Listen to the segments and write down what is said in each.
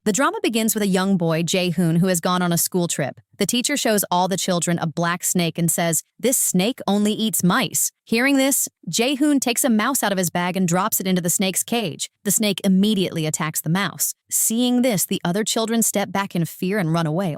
The drama begins with a young boy, Jae-hoon, who has gone on a school trip. The teacher shows all the children a black snake and says, "This snake only eats mice." Hearing this, Jae-hoon takes a mouse out of his bag and drops it into the snake's cage. The snake immediately attacks the mouse. Seeing this, the other children step back in fear and run away.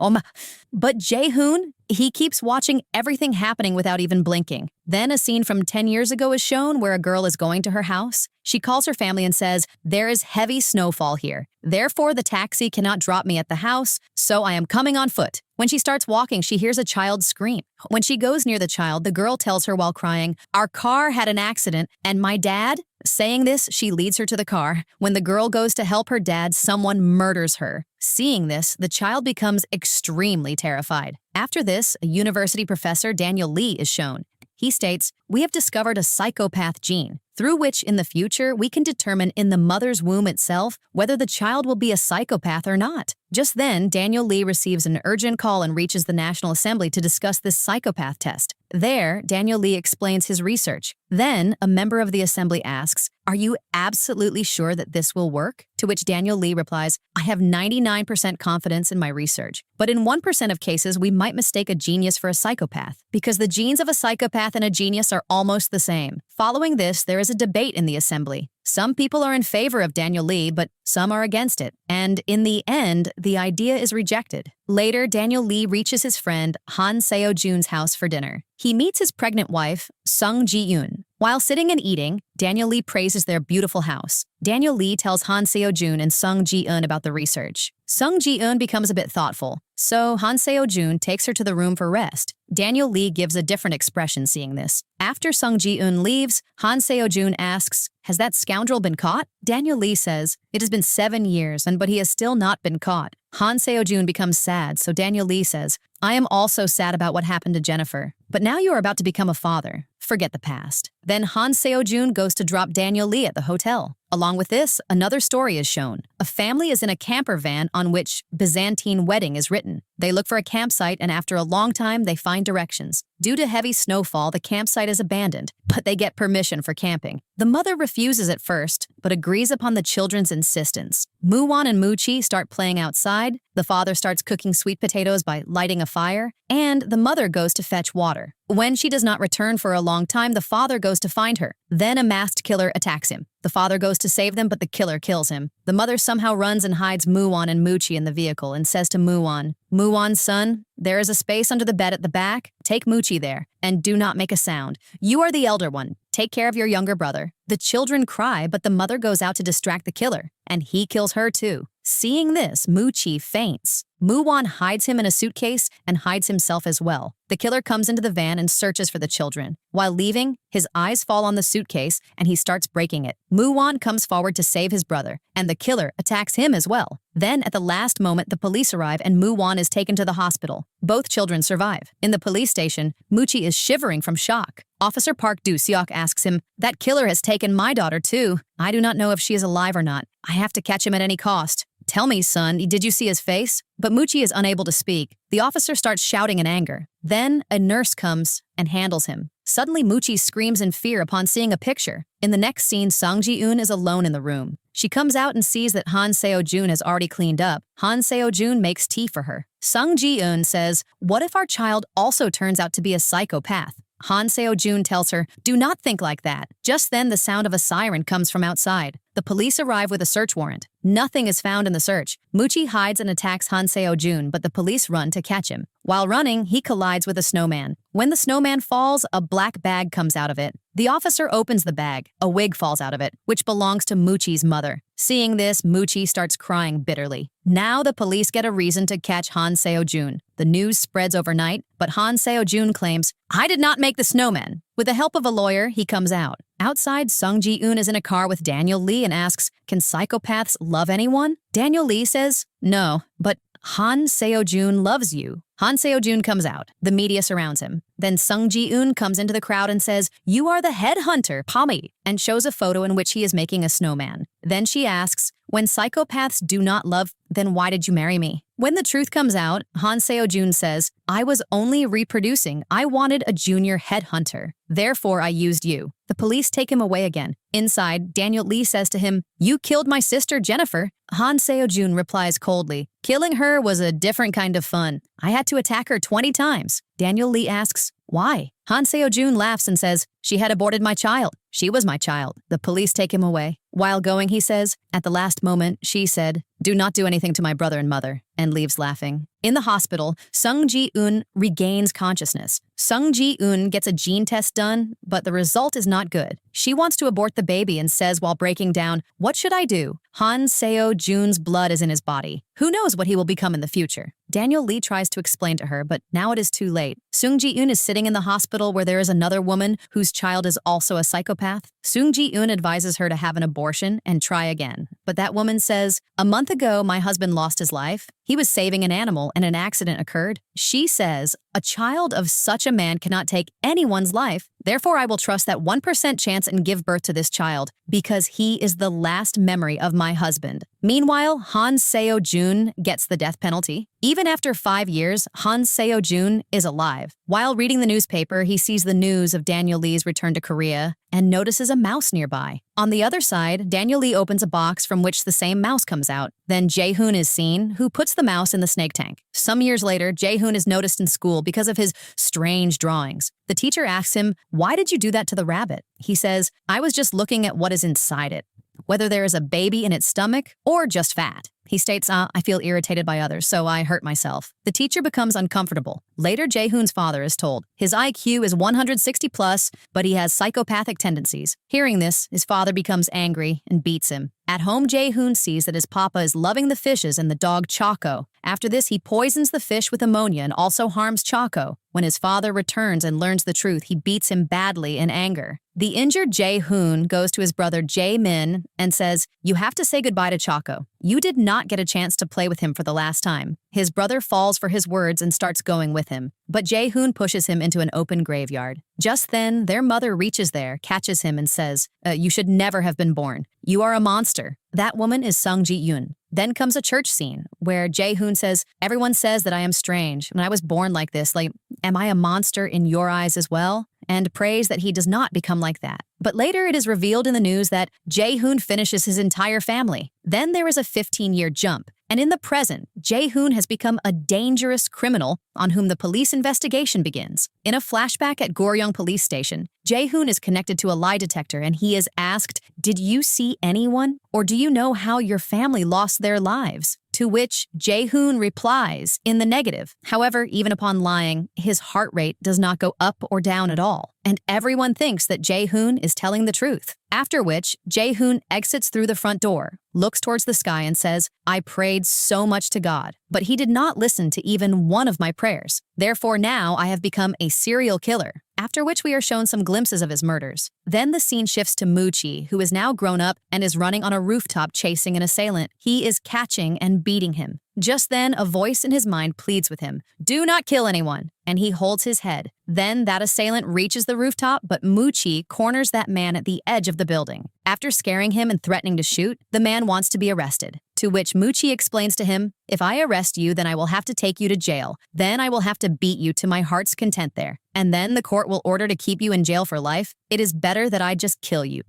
But Jae-hoon, he keeps watching everything happening without even blinking. Then a scene from 10 years ago is shown where a girl is going to her house. She calls her family and says, "There is heavy snowfall here. Therefore, the taxi cannot drop me at the house, so I am coming on foot." When she starts walking, she hears a child scream. When she goes near the child, the girl tells her while crying, "Our car had an accident, and my dad..." Saying this, she leads her to the car. When the girl goes to help her dad, someone murders her. Seeing this, the child becomes extremely terrified. After this, a university professor, Daniel Lee, is shown. He states, "We have discovered a psychopath gene, through which in the future we can determine in the mother's womb itself whether the child will be a psychopath or not." Just then, Daniel Lee receives an urgent call and reaches the National Assembly to discuss this psychopath test. There, Daniel Lee explains his research. Then, a member of the assembly asks, "Are you absolutely sure that this will work?" To which Daniel Lee replies, "I have 99% confidence in my research, but in 1% of cases we might mistake a genius for a psychopath, because the genes of a psychopath and a genius are almost the same." Following this, there is a debate in the assembly. Some people are in favor of Daniel Lee, but some are against it. And in the end, the idea is rejected. Later, Daniel Lee reaches his friend Han Seo-jun's house for dinner. He meets his pregnant wife, Sung Ji-eun. While sitting and eating, Daniel Lee praises their beautiful house. Daniel Lee tells Han Seo-jun and Sung Ji-eun about the research. Sung Ji-eun becomes a bit thoughtful, so Han Seo-jun takes her to the room for rest. Daniel Lee gives a different expression seeing this. After Sung Ji-eun leaves, Han Seo-jun asks, "Has that scoundrel been caught?" Daniel Lee says, "It has been 7 years, but he has still not been caught." Han Seo-jun becomes sad, so Daniel Lee says, "I am also sad about what happened to Jennifer, but now you are about to become a father. Forget the past." Then Han Seo-jun goes to drop Daniel Lee at the hotel. Along with this, another story is shown. A family is in a camper van on which Byzantine wedding is written. They look for a campsite, and after a long time, they find directions. Due to heavy snowfall, the campsite is abandoned, but they get permission for camping. The mother refuses at first, but agrees upon the children's insistence. Moo-won and Moo-chi start playing outside, the father starts cooking sweet potatoes by lighting a fire, and the mother goes to fetch water. When she does not return for a long time, the father goes to find her. Then a masked killer attacks him. The father goes to save them, but the killer kills him. The mother somehow runs and hides Moo-won and Moo-chi in the vehicle and says to Moo-won, "Moo-won's son, there is a space under the bed at the back. Take Moo-chi there, and do not make a sound. You are the elder one. Take care of your younger brother." The children cry, but the mother goes out to distract the killer, and he kills her too. Seeing this, Moo-chi faints. Moo-won hides him in a suitcase and hides himself as well. The killer comes into the van and searches for the children. While leaving, his eyes fall on the suitcase and he starts breaking it. Moo-won comes forward to save his brother, and the killer attacks him as well. Then, at the last moment, the police arrive and Moo-won is taken to the hospital. Both children survive. In the police station, Moo-chi is shivering from shock. Officer Park Do-seok asks him, "That killer has taken my daughter too. I do not know if she is alive or not. I have to catch him at any cost. Tell me, son, did you see his face?" But Moo-chi is unable to speak. The officer starts shouting in anger. Then a nurse comes and handles him. Suddenly, Moo-chi screams in fear upon seeing a picture. In the next scene, Sung Ji-eun is alone in the room. She comes out and sees that Han Seo-jun has already cleaned up. Han Seo-jun makes tea for her. Sung Ji-eun says, "What if our child also turns out to be a psychopath?" Han Seo-jun tells her, "Do not think like that." Just then, the sound of a siren comes from outside. The police arrive with a search warrant. Nothing is found in the search. Moo-chi hides and attacks Han Seo-jun, but the police run to catch him. While running, he collides with a snowman. When the snowman falls, a black bag comes out of it. The officer opens the bag. A wig falls out of it, which belongs to Moo-chi's mother. Seeing this, Moo-chi starts crying bitterly. Now the police get a reason to catch Han Seo-jun. The news spreads overnight, but Han Seo-jun claims, "I did not make the snowman." With the help of a lawyer, he comes out. Outside, Sung Ji-eun is in a car with Daniel Lee and asks, "Can psychopaths love anyone?" Daniel Lee says, "No, but Han Seo-jun loves you." Han Seo-jun comes out. The media surrounds him. Then Sung Ji-eun comes into the crowd and says, "You are the headhunter, Pami," and shows a photo in which he is making a snowman. Then she asks, "When psychopaths do not love, then why did you marry me?" When the truth comes out, Han Seo-jun says, "I was only reproducing. I wanted a junior headhunter. Therefore, I used you." The police take him away again. Inside, Daniel Lee says to him, "You killed my sister, Jennifer." Han Seo-jun replies coldly, "Killing her was a different kind of fun. I had to attack her 20 times. Daniel Lee asks, "Why?" Han Seo-jun laughs and says, "She had aborted my child. She was my child. The police take him away." While going, he says, "At the last moment, she said, 'Do not do anything to my brother and mother,' and leaves laughing." In the hospital, Sung Ji-eun regains consciousness. Sung Ji-eun gets a gene test done, but the result is not good. She wants to abort the baby and says while breaking down, "What should I do?" Han Seo-jun's blood is in his body. Who knows what he will become in the future? Daniel Lee tries to explain to her, but now it is too late. Sung Ji-eun is sitting in the hospital where there is another woman whose child is also a psychopath. Sung Ji-eun advises her to have an abortion and try again. But that woman says, "A month ago, my husband lost his life. He was saving an animal and an accident occurred." She says, "A child of such a man cannot take anyone's life. Therefore, I will trust that 1% chance and give birth to this child because he is the last memory of my husband." Meanwhile, Han Seo-jun gets the death penalty. Even after 5 years, Han Seo-jun is alive. While reading the newspaper, he sees the news of Daniel Lee's return to Korea and notices a mouse nearby. On the other side, Daniel Lee opens a box from which the same mouse comes out. Then Jae-hoon is seen, who puts the mouse in the snake tank. Some years later, Jae-hoon is noticed in school because of his strange drawings. The teacher asks him, "Why did you do that to the rabbit?" He says, "I was just looking at what is inside it, whether there is a baby in its stomach or just fat." He states, "I feel irritated by others, so I hurt myself." The teacher becomes uncomfortable. Later, Jae-hoon's father is told his IQ is 160 plus, but he has psychopathic tendencies. Hearing this, his father becomes angry and beats him. At home, Jae-hoon sees that his papa is loving the fishes and the dog Choco. After this, he poisons the fish with ammonia and also harms Choco. When his father returns and learns the truth, he beats him badly in anger. The injured Jae-hoon goes to his brother Jae-min and says, "You have to say goodbye to Choco. You did not get a chance to play with him for the last time." His brother falls for his words and starts going with him, but Jae-hoon pushes him into an open graveyard. Just then, their mother reaches there, catches him, and says, "You should never have been born. You are a monster." That woman is Sung Ji-eun. Then comes a church scene where Jae-hoon says, "Everyone says that I am strange, and I was born like this. Like, am I a monster in your eyes as well?" And prays that he does not become like that. But later it is revealed in the news that Jae-hoon finishes his entire family. Then there is a 15-year jump. And in the present, Jae-hoon has become a dangerous criminal on whom the police investigation begins. In a flashback at Goryeo police station, Jae-hoon is connected to a lie detector and he is asked, "Did you see anyone? Or do you know how your family lost their lives?" To which Jae-hoon replies in the negative. However, even upon lying, his heart rate does not go up or down at all. And everyone thinks that Jae-hoon is telling the truth. After which, Jae-hoon exits through the front door, looks towards the sky and says, "I prayed so much to God, but he did not listen to even one of my prayers. Therefore now I have become a serial killer." After which we are shown some glimpses of his murders. Then the scene shifts to Moochie, who is now grown up and is running on a rooftop chasing an assailant. He is catching and beating him. Just then, a voice in his mind pleads with him, "Do not kill anyone," and he holds his head. Then that assailant reaches the rooftop, but Moochie corners that man at the edge of the building. After scaring him and threatening to shoot, the man wants to be arrested. To which Moochie explains to him, "If I arrest you, then I will have to take you to jail. Then I will have to beat you to my heart's content there. And then the court will order to keep you in jail for life. It is better that I just kill you."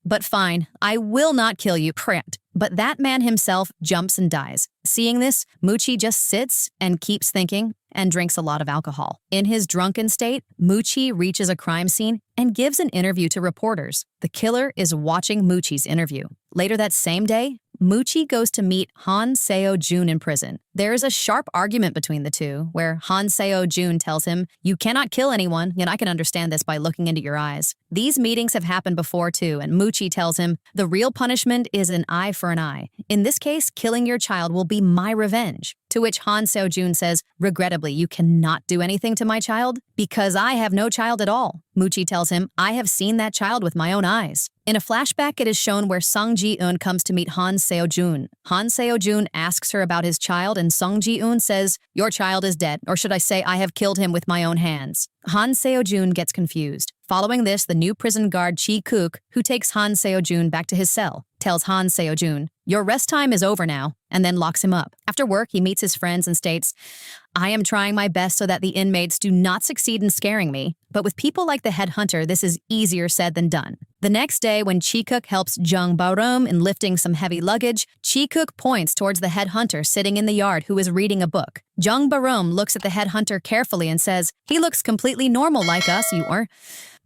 But fine, I will not kill you, prant. But that man himself jumps and dies. Seeing this, Moochie just sits and keeps thinking and drinks a lot of alcohol. In his drunken state, Moochie reaches a crime scene and gives an interview to reporters. The killer is watching Moochie's interview. Later that same day, Moochie goes to meet Han Seo-jun in prison. There is a sharp argument between the two, where Han Seo-jun tells him, "You cannot kill anyone, yet I can understand this by looking into your eyes." These meetings have happened before too, and Moochie tells him, "The real punishment is an eye for an eye. In this case, killing your child will be my revenge." To which Han Seo-jun says, "Regrettably, you cannot do anything to my child because I have no child at all." Moochie tells him, "I have seen that child with my own eyes." In a flashback, it is shown where Sung Ji-eun comes to meet Han Seo-jun. Han Seo-jun asks her about his child, and Sung Ji-eun says, "Your child is dead, or should I say I have killed him with my own hands." Han Seo-jun gets confused. Following this, the new prison guard Chi Kook, who takes Han Seo-jun back to his cell, tells Han Seo-jun, "Your rest time is over now," and then locks him up. After work, he meets his friends and states, "I am trying my best so that the inmates do not succeed in scaring me, but with people like the headhunter, this is easier said than done." The next day, when Chi-Cook helps Jung Barom in lifting some heavy luggage, Chi-Cook points towards the headhunter sitting in the yard who is reading a book. Jung Barom looks at the headhunter carefully and says, "He looks completely normal like us,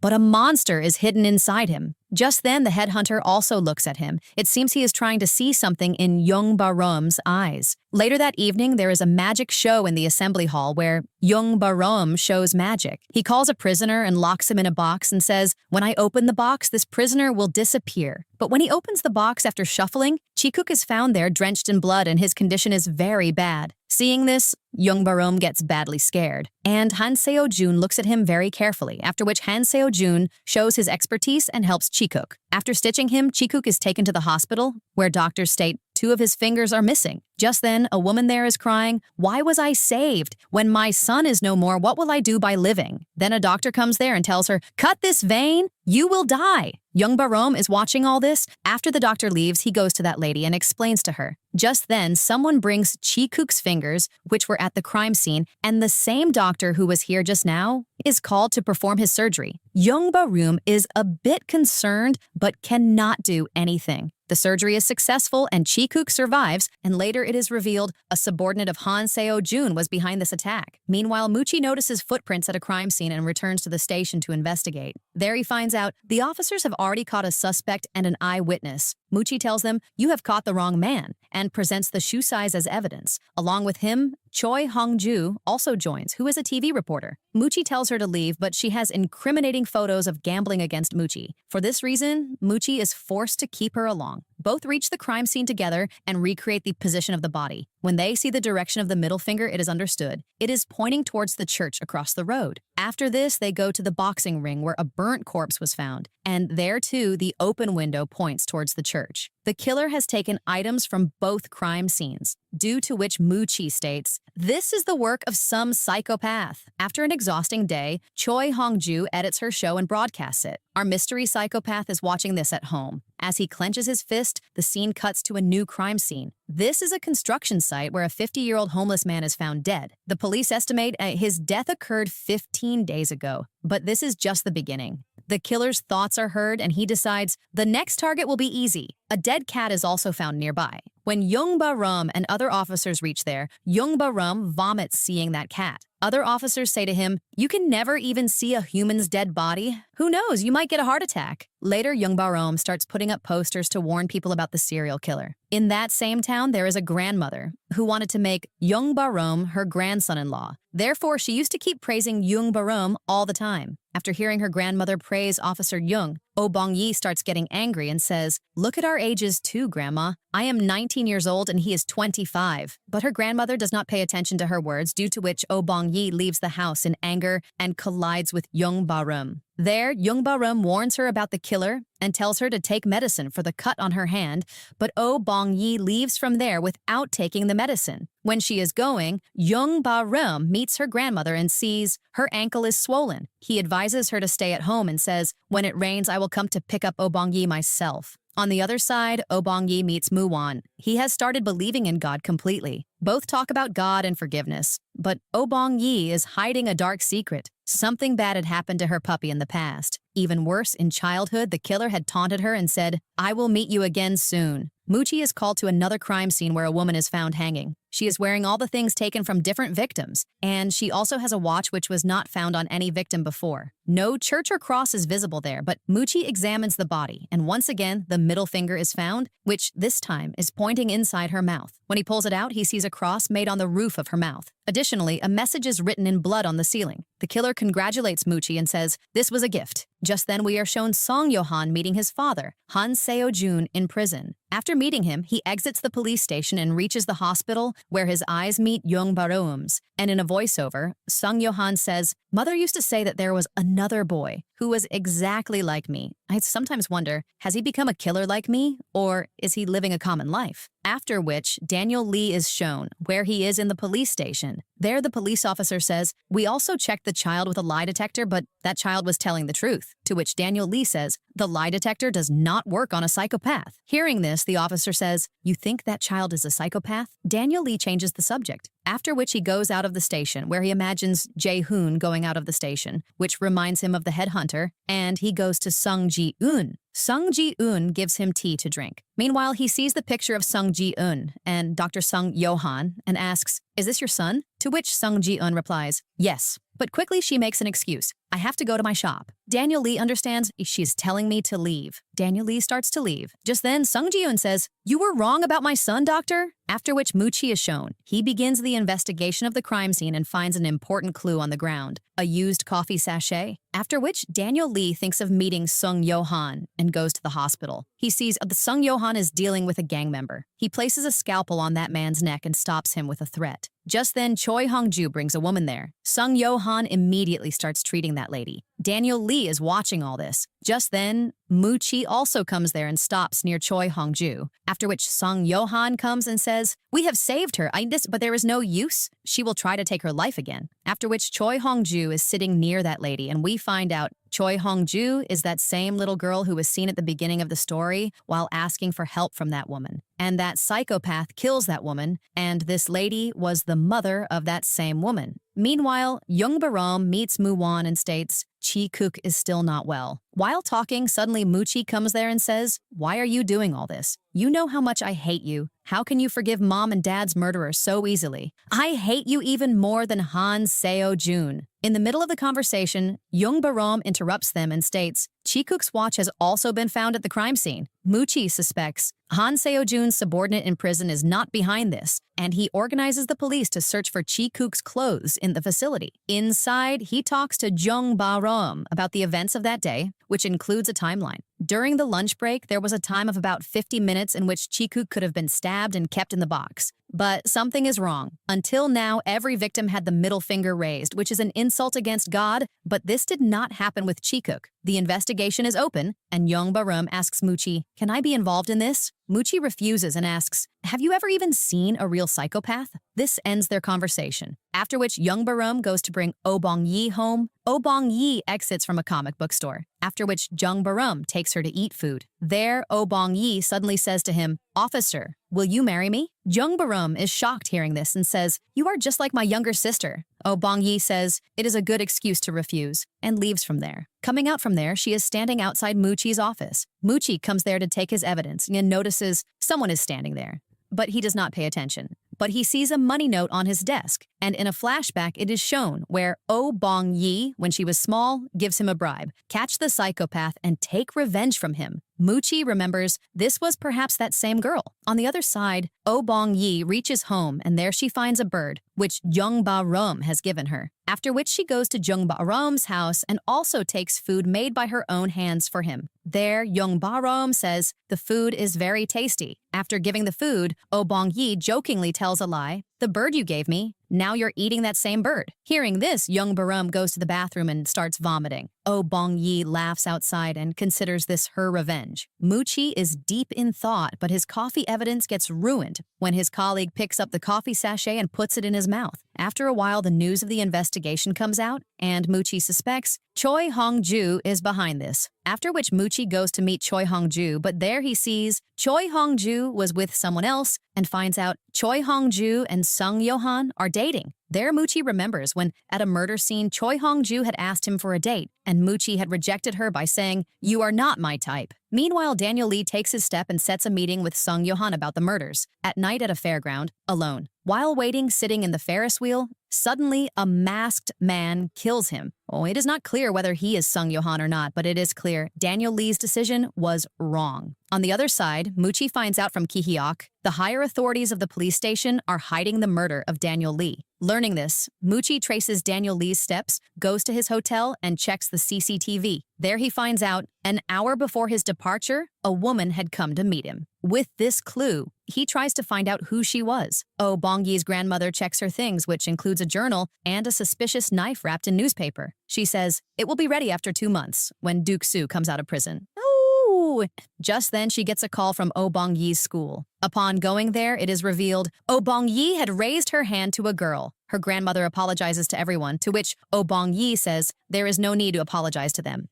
but a monster is hidden inside him." Just then, the headhunter also looks at him. It seems he is trying to see something in Jung Barom's eyes. Later that evening, there is a magic show in the assembly hall where Jung Barom shows magic. He calls a prisoner and locks him in a box and says, "When I open the box, this prisoner will disappear." But when he opens the box after shuffling, Chi-Cook is found there drenched in blood and his condition is very bad. Seeing this, Jung Barom gets badly scared, and Han Seo-jun looks at him very carefully, after which Han Seo-jun shows his expertise and helps Chi-Cook. After stitching him, Chi-Cook is taken to the hospital, where doctors state 2 of his fingers are missing. Just then, a woman there is crying, "Why was I saved? When my son is no more, what will I do by living?" Then a doctor comes there and tells her, "Cut this vein, you will die." Jung Barom is watching all this. After the doctor leaves, he goes to that lady and explains to her. Just then, someone brings Chi-Cook's fingers, which were at the crime scene, and the same doctor who was here just now is called to perform his surgery. Jung Barom is a bit concerned, but cannot do anything. The surgery is successful and Chi-Cook survives, and later it is revealed a subordinate of Han Seo-jun was behind this attack. Meanwhile, Muchi notices footprints at a crime scene and returns to the station to investigate. There he finds out the officers have already caught a suspect and an eyewitness. Muchi tells them, "You have caught the wrong man," and presents the shoe size as evidence. Along with him, Choi Hong-ju also joins, who is a TV reporter. Muchi tells her to leave, but she has incriminating photos of gambling against Muchi. For this reason, Muchi is forced to keep her along. Both reach the crime scene together and recreate the position of the body. When they see the direction of the middle finger, it is understood. It is pointing towards the church across the road. After this, they go to the boxing ring where a burnt corpse was found, and there too, the open window points towards the church. The killer has taken items from both crime scenes, due to which Muchi states, "This is the work of some psychopath." After an exhausting day, Choi Hong-ju edits her show and broadcasts it. Our mystery psychopath is watching this at home. As he clenches his fist, the scene cuts to a new crime scene. This is a construction site where a 50-year-old homeless man is found dead. The police estimate his death occurred 15 days ago, but this is just the beginning. The killer's thoughts are heard and he decides the next target will be easy. A dead cat is also found nearby. When Jung Barom and other officers reach there, Jung Barom vomits seeing that cat. Other officers say to him, "You can never even see a human's dead body. Who knows, you might get a heart attack." Later, Jung Barom starts putting up posters to warn people about the serial killer. In that same town, there is a grandmother who wanted to make Jung Barom her grandson-in-law. Therefore, she used to keep praising Jung Barom all the time. After hearing her grandmother praise Officer Jung, Oh Bong-yi starts getting angry and says, "Look at our ages too, Grandma. I am 19 years old and he is 25. But her grandmother does not pay attention to her words, due to which Oh Bong-yi leaves the house in anger and collides with Jung Barom. There, Jung Barom warns her about the killer and tells her to take medicine for the cut on her hand, but Oh Bong-yi leaves from there without taking the medicine. When she is going, Jung Barom meets her grandmother and sees her ankle is swollen. He advises her to stay at home and says, "When it rains, I will come to pick up Oh Bong-yi myself." On the other side, Oh Bong-yi meets Mu-won. He has started believing in God completely. Both talk about God and forgiveness. But Oh Bong-yi is hiding a dark secret. Something bad had happened to her puppy in the past. Even worse, in childhood, the killer had taunted her and said, "I will meet you again soon." Muchi is called to another crime scene where a woman is found hanging. She is wearing all the things taken from different victims, and she also has a watch which was not found on any victim before. No church or cross is visible there, but Muchi examines the body, and once again, the middle finger is found, which this time is pointing inside her mouth. When he pulls it out, he sees a cross made on the roof of her mouth. Additionally, a message is written in blood on the ceiling. The killer congratulates Muchi and says, "This was a gift." Just then, we are shown Song Yo-han meeting his father, Han Seo-jun, in prison. After meeting him, he exits the police station and reaches the hospital, where his eyes meet Jung Barom's. And in a voiceover, Song Yo-han says, "Mother used to say that there was another boy. who was exactly like me. I sometimes wonder, has he become a killer like me, or is he living a common life? After which, Daniel Lee is shown where he is in the police station. There, the police officer says, "We also checked the child with a lie detector, but that child was telling the truth." To which Daniel Lee says, "The lie detector does not work on a psychopath." Hearing this, the officer says, "You think that child is a psychopath?" Daniel Lee changes the subject. After which he goes out of the station, where he imagines Jae-hoon going out of the station, which reminds him of the headhunter, and he goes to Sung Ji-eun. Sung Ji-eun gives him tea to drink. Meanwhile, he sees the picture of Sung Ji-eun and Dr. Sung Yo-han and asks, "Is this your son?" To which Sung Ji-eun replies, "Yes." But quickly she makes an excuse. "I have to go to my shop." Daniel Lee understands she's telling me to leave. Daniel Lee starts to leave. Just then, Sung Ji-eun says, "You were wrong about my son, doctor?" After which Moochie is shown. He begins the investigation of the crime scene and finds an important clue on the ground, a used coffee sachet. After which, Daniel Lee thinks of meeting Sung Yo-han and goes to the hospital. He sees that Sung Yo-han is dealing with a gang member. He places a scalpel on that man's neck and stops him with a threat. Just then, Choi Hong-ju brings a woman there. Sung Yo-han immediately starts treating that lady. Daniel Lee is watching all this. Just then, Moochie also comes there and stops near Choi Hong-ju, after which Sung Yo-han comes and says, "We have saved her, but there is no use. She will try to take her life again." After which Choi Hong-ju is sitting near that lady, and we find out Choi Hong-ju is that same little girl who was seen at the beginning of the story while asking for help from that woman. And that psychopath kills that woman, and this lady was the mother of that same woman. Meanwhile, Young Barom meets Moo-won and states, "Chi-kook is still not well." While talking, suddenly Moochie comes there and says, "Why are you doing all this? You know how much I hate you. How can you forgive mom and dad's murderer so easily? I hate you even more than Han Seo-jun." In the middle of the conversation, Young Barom interrupts them and states, "Chi-kook's watch has also been found at the crime scene." Moochie suspects Han Seo-jun's subordinate in prison is not behind this, and he organizes the police to search for Chi-kook's clothes in the facility. Inside, he talks to Jung Ba-rom about the events of that day, which includes a timeline. During the lunch break, there was a time of about 50 minutes in which Chi-kook could have been stabbed and kept in the box. But something is wrong. Until now, every victim had the middle finger raised, which is an insult against God, but this did not happen with Chi-kook. The investigation is open, and Young Barum asks Moochie, "Can I be involved in this?" Moochie refuses and asks, "Have you ever even seen a real psychopath?" This ends their conversation, after which Young Barum goes to bring Oh Bong-yi home. Oh Bong-yi exits from a comic book store, after which Jung Barum takes her to eat food. There, Oh Bong-yi suddenly says to him, "Officer, will you marry me?" Jung Barum is shocked hearing this and says, "You are just like my younger sister." Oh Bong-yi says it is a good excuse to refuse, and leaves from there. Coming out from there, she is standing outside Moochie's office. Moochie comes there to take his evidence and notices someone is standing there, but he does not pay attention. But he sees a money note on his desk, and in a flashback it is shown where Oh Bong-yi, when she was small, gives him a bribe, catch the psychopath, and take revenge from him. Moochie remembers this was perhaps that same girl. On the other side, Oh Bong-yi reaches home, and there she finds a bird, which Jung Ba-rom has given her. After which she goes to Jung Ba-rom's house and also takes food made by her own hands for him. There, Jung Ba-rom says the food is very tasty. After giving the food, Oh Bong-yi jokingly tells a lie. "The bird you gave me, now you're eating that same bird." Hearing this, Young Barum goes to the bathroom and starts vomiting. Oh Bong-yi laughs outside and considers this her revenge. Moochie is deep in thought, but his coffee evidence gets ruined when his colleague picks up the coffee sachet and puts it in his mouth. After a while, the news of the investigation comes out, and Moochie suspects Choi Hong-ju is behind this. After which Moochie goes to meet Choi Hong-ju, but there he sees Choi Hong-ju was with someone else and finds out Choi Hong-ju and Sung Yo-han are dating. There Moochie remembers when, at a murder scene, Choi Hong-ju had asked him for a date, and Moochie had rejected her by saying, "You are not my type." Meanwhile, Daniel Lee takes his step and sets a meeting with Sung Yo-han about the murders, at night at a fairground, alone. While waiting, sitting in the Ferris wheel, suddenly a masked man kills him. Oh, it is not clear whether he is Sung Yo-han or not, but it is clear Daniel Lee's decision was wrong. On the other side, Moochie finds out from Ki-hyuk the higher authorities of the police station are hiding the murder of Daniel Lee. Learning this, Moochie traces Daniel Lee's steps, goes to his hotel, and checks the CCTV. There he finds out, an hour before his departure, a woman had come to meet him. With this clue, he tries to find out who she was. Oh Bong-yi's grandmother checks her things, which includes a journal and a suspicious knife wrapped in newspaper. She says, it will be ready after 2 months, when Duke Soo comes out of prison. Oh! Just then, she gets a call from Oh Bong-yi's school. Upon going there, it is revealed Oh Bong-yi had raised her hand to a girl. Her grandmother apologizes to everyone, to which Oh Bong-yi says, there is no need to apologize to them.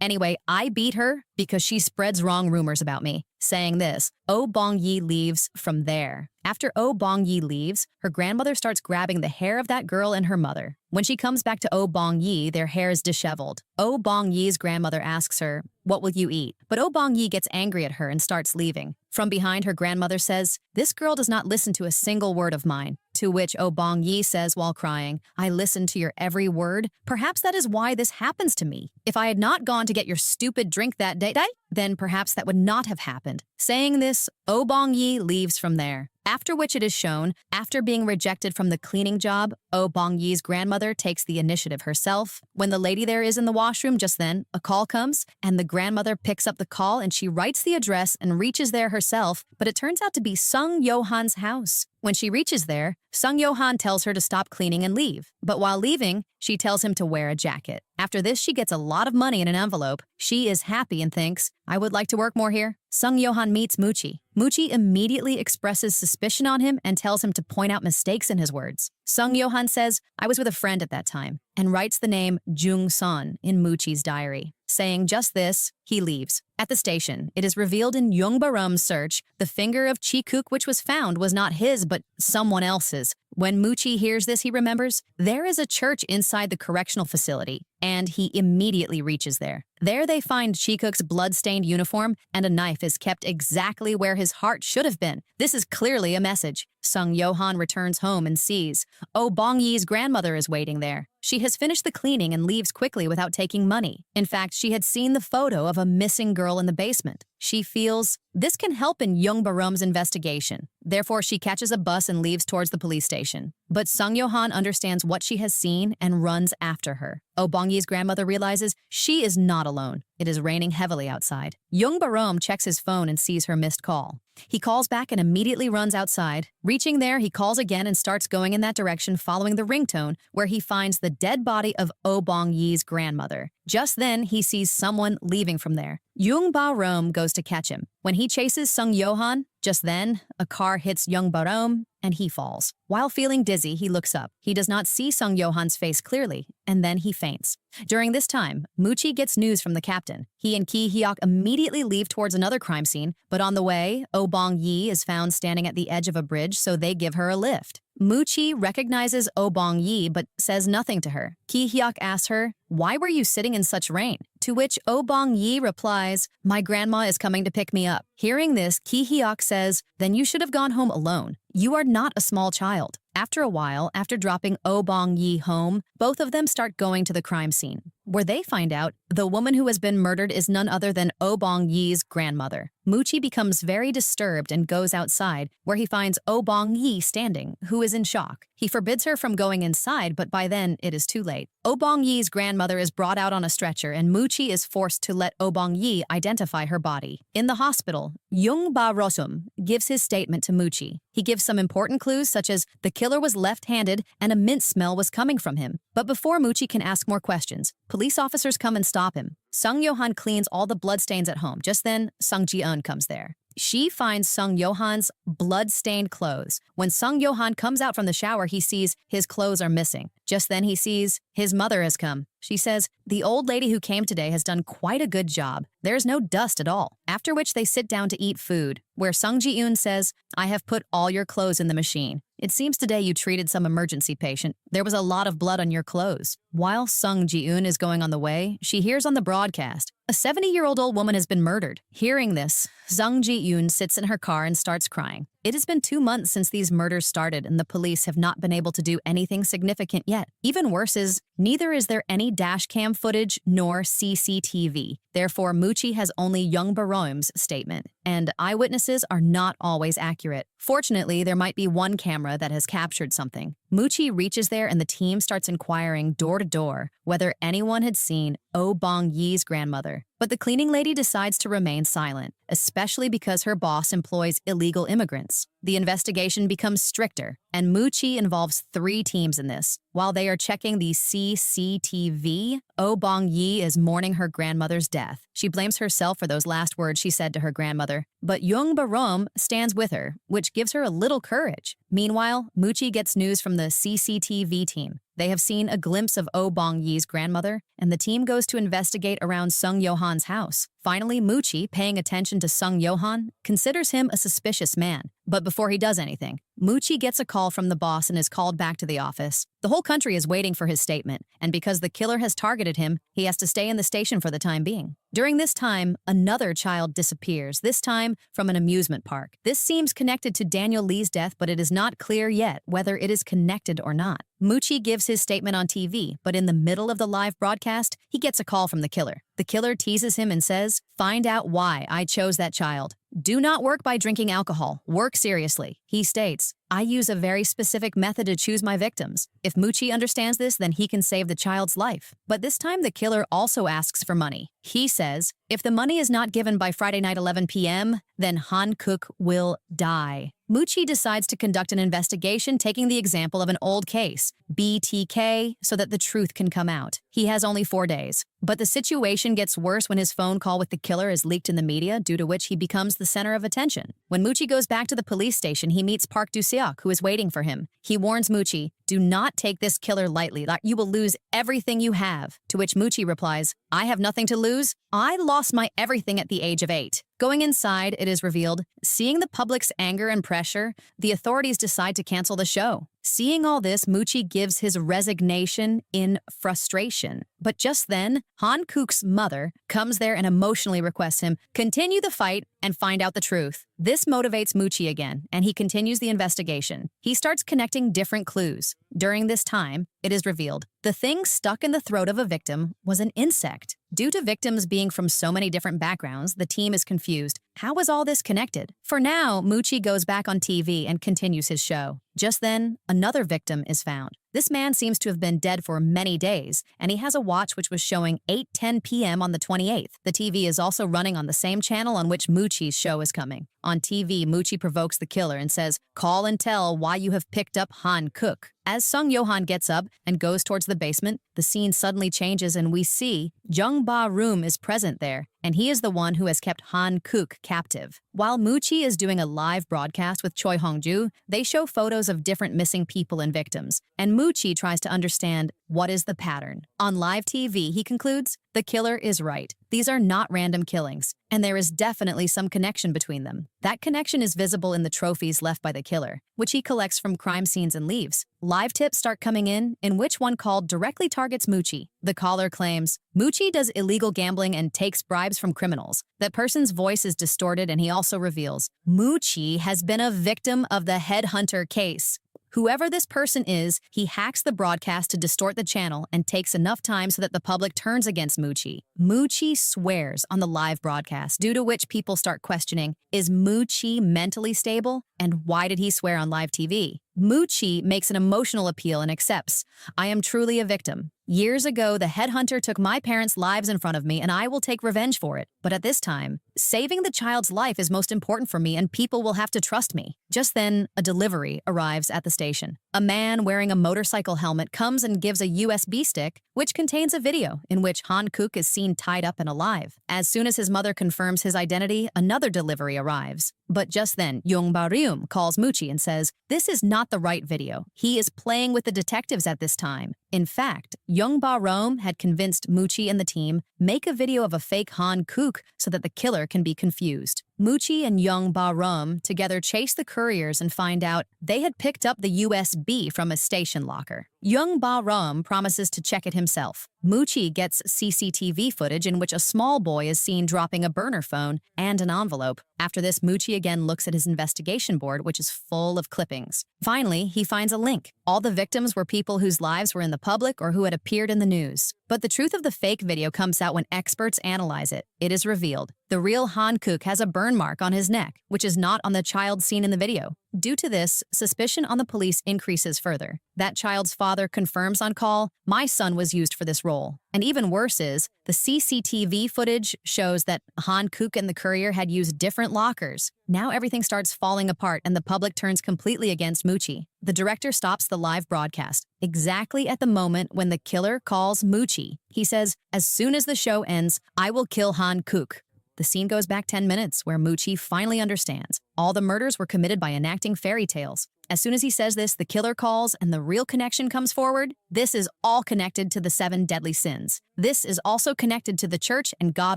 Anyway, I beat her because she spreads wrong rumors about me. Saying this, Oh Bong-yi leaves from there. After Oh Bong-yi leaves, her grandmother starts grabbing the hair of that girl and her mother. When she comes back to Oh Bong-yi, their hair is disheveled. Oh Bong-yi's grandmother asks her, what will you eat? But Oh Bong-yi gets angry at her and starts leaving. From behind, her grandmother says, this girl does not listen to a single word of mine. To which Oh Bong-yi says while crying, I listen to your every word. Perhaps that is why this happens to me. If I had not gone to get your stupid drink that day, then perhaps that would not have happened. Saying this, Oh Bong-yi leaves from there. After which it is shown, after being rejected from the cleaning job, Oh Bong-yi's grandmother takes the initiative herself. When the lady there is in the washroom just then, a call comes, and the grandmother picks up the call and she writes the address and reaches there herself, but it turns out to be Sung Yo-han's house. When she reaches there, Sung Yo-han tells her to stop cleaning and leave. But while leaving, she tells him to wear a jacket. After this, she gets a lot of money in an envelope. She is happy and thinks, I would like to work more here. Sung Yo-han meets Moochie. Moochie immediately expresses suspicion on him and tells him to point out mistakes in his words. Sung Yo-han says, I was with a friend at that time, and writes the name Jung-son in Moochie's diary. Saying just this, he leaves. At the station, it is revealed in Jung Barum's search, the finger of Chi-kook which was found was not his but someone else's. When Moochie hears this, he remembers, there is a church inside the correctional facility, and he immediately reaches there. There they find Chi-kook's blood-stained uniform, and a knife is kept exactly where his heart should have been. This is clearly a message. Sung Yo-han returns home and sees, Oh Bong-yi's grandmother is waiting there. She has finished the cleaning and leaves quickly without taking money. In fact, she had seen the photo of a missing girl in the basement. She feels this can help in Jung Barum's investigation. Therefore, she catches a bus and leaves towards the police station. But Sung Yo-han understands what she has seen and runs after her. Oh Bong-yi's grandmother realizes she is not alone. It is raining heavily outside. Jung Barum checks his phone and sees her missed call. He calls back and immediately runs outside. Reaching there, he calls again and starts going in that direction following the ringtone, where he finds the dead body of Oh Bong-yi's grandmother. Just then, he sees someone leaving from there. Jung Ba-rom goes to catch him. When he chases Sung Yo-han, just then, a car hits Jung Ba-rom and he falls. While feeling dizzy, he looks up. He does not see Sung Yo-han's face clearly, and then he faints. During this time, Moochie gets news from the captain. He and Ki Hyok immediately leave towards another crime scene, but on the way, Oh Bong-yi is found standing at the edge of a bridge, so they give her a lift. Moochie recognizes Oh Bong-yi but says nothing to her. Ki Hyok asks her, why were you sitting in such rain? To which Oh Bong-yi replies, my grandma is coming to pick me up. Hearing this, Ki Hyok says, then you should have gone home alone. You are not a small child. After a while, after dropping Oh Bong-yi home, both of them start going to the crime scene, where they find out the woman who has been murdered is none other than Oh Bong-yi's grandmother. Moochie becomes very disturbed and goes outside, where he finds Oh Bong-yi standing, who is in shock. He forbids her from going inside, but by then, it is too late. Oh Bong-yi's grandmother is brought out on a stretcher, and Moochie is forced to let Oh Bong-yi identify her body. In the hospital, Jung Ba-rosum gives his statement to Moochie. He gives some important clues, such as the killer was left-handed and a mint smell was coming from him. But before Moochie can ask more questions, police officers come and stop him. Sung Yo-han cleans all the bloodstains at home. Just then, Sung Ji-eun comes there. She finds Sung Yo-han's blood-stained clothes. When Sung Yo-han comes out from the shower, he sees his clothes are missing. Just then he sees his mother has come. She says, the old lady who came today has done quite a good job. There's no dust at all. After which they sit down to eat food, where Sung Ji-eun says, I have put all your clothes in the machine. It seems today you treated some emergency patient. There was a lot of blood on your clothes. While Sung Ji-eun is going on the way, she hears on the broadcast, A 70-year-old old woman has been murdered. Hearing this, Sung Ji-yoon sits in her car and starts crying. It has been 2 months since these murders started, and the police have not been able to do anything significant yet. Even worse is, neither is there any dashcam footage nor CCTV. Therefore, Moochie has only Young Barome's statement, and eyewitnesses are not always accurate. Fortunately, there might be one camera that has captured something. Moochie reaches there and the team starts inquiring door to door whether anyone had seen Oh Bong-yee's grandmother. But the cleaning lady decides to remain silent, especially because her boss employs illegal immigrants. The investigation becomes stricter, and Moochie involves 3 teams in this. While they are checking the CCTV, Oh Bong-yee is mourning her grandmother's death. She blames herself for those last words she said to her grandmother, but Young Barome stands with her, which gives her a little courage. Meanwhile, Moochie gets news from the CCTV team. They have seen a glimpse of Oh Bong-yee's grandmother, and the team goes to investigate around Sung Yo-han's house. Finally, Moochie, paying attention to Sung Yo-han, considers him a suspicious man. But before he does anything, Moochie gets a call from the boss and is called back to the office. The whole country is waiting for his statement, and because the killer has targeted him, he has to stay in the station for the time being. During this time, another child disappears, this time from an amusement park. This seems connected to Daniel Lee's death, but it is not clear yet whether it is connected or not. Moochie gives his statement on TV, but in the middle of the live broadcast, he gets a call from the killer. The killer teases him and says, "Find out why I chose that child. Do not work by drinking alcohol. Work seriously." He states, "I use a very specific method to choose my victims. If Moochie understands this, then he can save the child's life." But this time the killer also asks for money. He says, "If the money is not given by Friday night 11 p.m., then Han Cook will die." Moochie decides to conduct an investigation taking the example of an old case, BTK, so that the truth can come out. He has only 4 days. But the situation gets worse when his phone call with the killer is leaked in the media, due to which he becomes the center of attention. When Moochie goes back to the police station, he meets Park Du-seok, who is waiting for him. He warns Moochie, "Do not take this killer lightly, that you will lose everything you have." To which Moochie replies, "I have nothing to lose. I lost my everything at the age of 8. Going inside, it is revealed, seeing the public's anger and pressure, the authorities decide to cancel the show. Seeing all this, Moochie gives his resignation in frustration. But just then, Han Kook's mother comes there and emotionally requests him, continue the fight and find out the truth. This motivates Moochie again, and he continues the investigation. He starts connecting different clues. During this time, it is revealed, the thing stuck in the throat of a victim was an insect. Due to victims being from so many different backgrounds, the team is confused. How is all this connected? For now, Moochie goes back on TV and continues his show. Just then, another victim is found. This man seems to have been dead for many days, and he has a watch which was showing 8:10 p.m. on the 28th. The TV is also running on the same channel on which Moochie's show is coming. On TV, Moochie provokes the killer and says, "Call and tell why you have picked up Han Cook." As Sung Yo-han gets up and goes towards the basement, the scene suddenly changes and we see Jung Ba-room is present there, and he is the one who has kept Han Cook captive. While Moochie is doing a live broadcast with Choi Hong-ju, they show photos of different missing people and victims, and Moochie tries to understand what is the pattern. On live TV, he concludes, the killer is right. These are not random killings, and there is definitely some connection between them. That connection is visible in the trophies left by the killer, which he collects from crime scenes and leaves. Live tips start coming in which one called directly targets Moochie. The caller claims, Moochie does illegal gambling and takes bribes from criminals. That person's voice is distorted, and he also reveals, Moochie has been a victim of the headhunter case. Whoever this person is, he hacks the broadcast to distort the channel and takes enough time so that the public turns against Moochie. Moochie swears on the live broadcast, due to which people start questioning, is Moochie mentally stable? And why did he swear on live TV? Moochie makes an emotional appeal and accepts, I am truly a victim. Years ago, the headhunter took my parents' lives in front of me, and I will take revenge for it. But at this time, saving the child's life is most important for me, and people will have to trust me. Just then, a delivery arrives at the station. A man wearing a motorcycle helmet comes and gives a USB stick, which contains a video in which Han Kook is seen tied up and alive. As soon as his mother confirms his identity, another delivery arrives. But just then, Young Ba-ryum calls Moochie and says, this is not the right video. He is playing with the detectives at this time. In fact, Young Ba-ryum had convinced Moochie and the team make a video of a fake Han Kook so that the killer can be confused. Muchi and Young Ba-rum together chase the couriers and find out they had picked up the USB from a station locker. Young Ba-rum promises to check it himself. Muchi gets CCTV footage in which a small boy is seen dropping a burner phone and an envelope. After this, Muchi again looks at his investigation board, which is full of clippings. Finally, he finds a link. All the victims were people whose lives were in the public or who had appeared in the news. But the truth of the fake video comes out when experts analyze it. It is revealed. The real Han Kuk has a burn mark on his neck, which is not on the child seen in the video. Due to this, suspicion on the police increases further. That child's father confirms on call, "My son was used for this role." And even worse is, the CCTV footage shows that Han Kuk and the courier had used different lockers. Now everything starts falling apart and the public turns completely against Muchi. The director stops the live broadcast exactly at the moment when the killer calls Muchi. He says, "As soon as the show ends, I will kill Han Kuk." The scene goes back 10 minutes, where Muchi finally understands. All the murders were committed by enacting fairy tales. As soon as he says this, the killer calls and the real connection comes forward. This is all connected to the 7 deadly sins. This is also connected to the church and God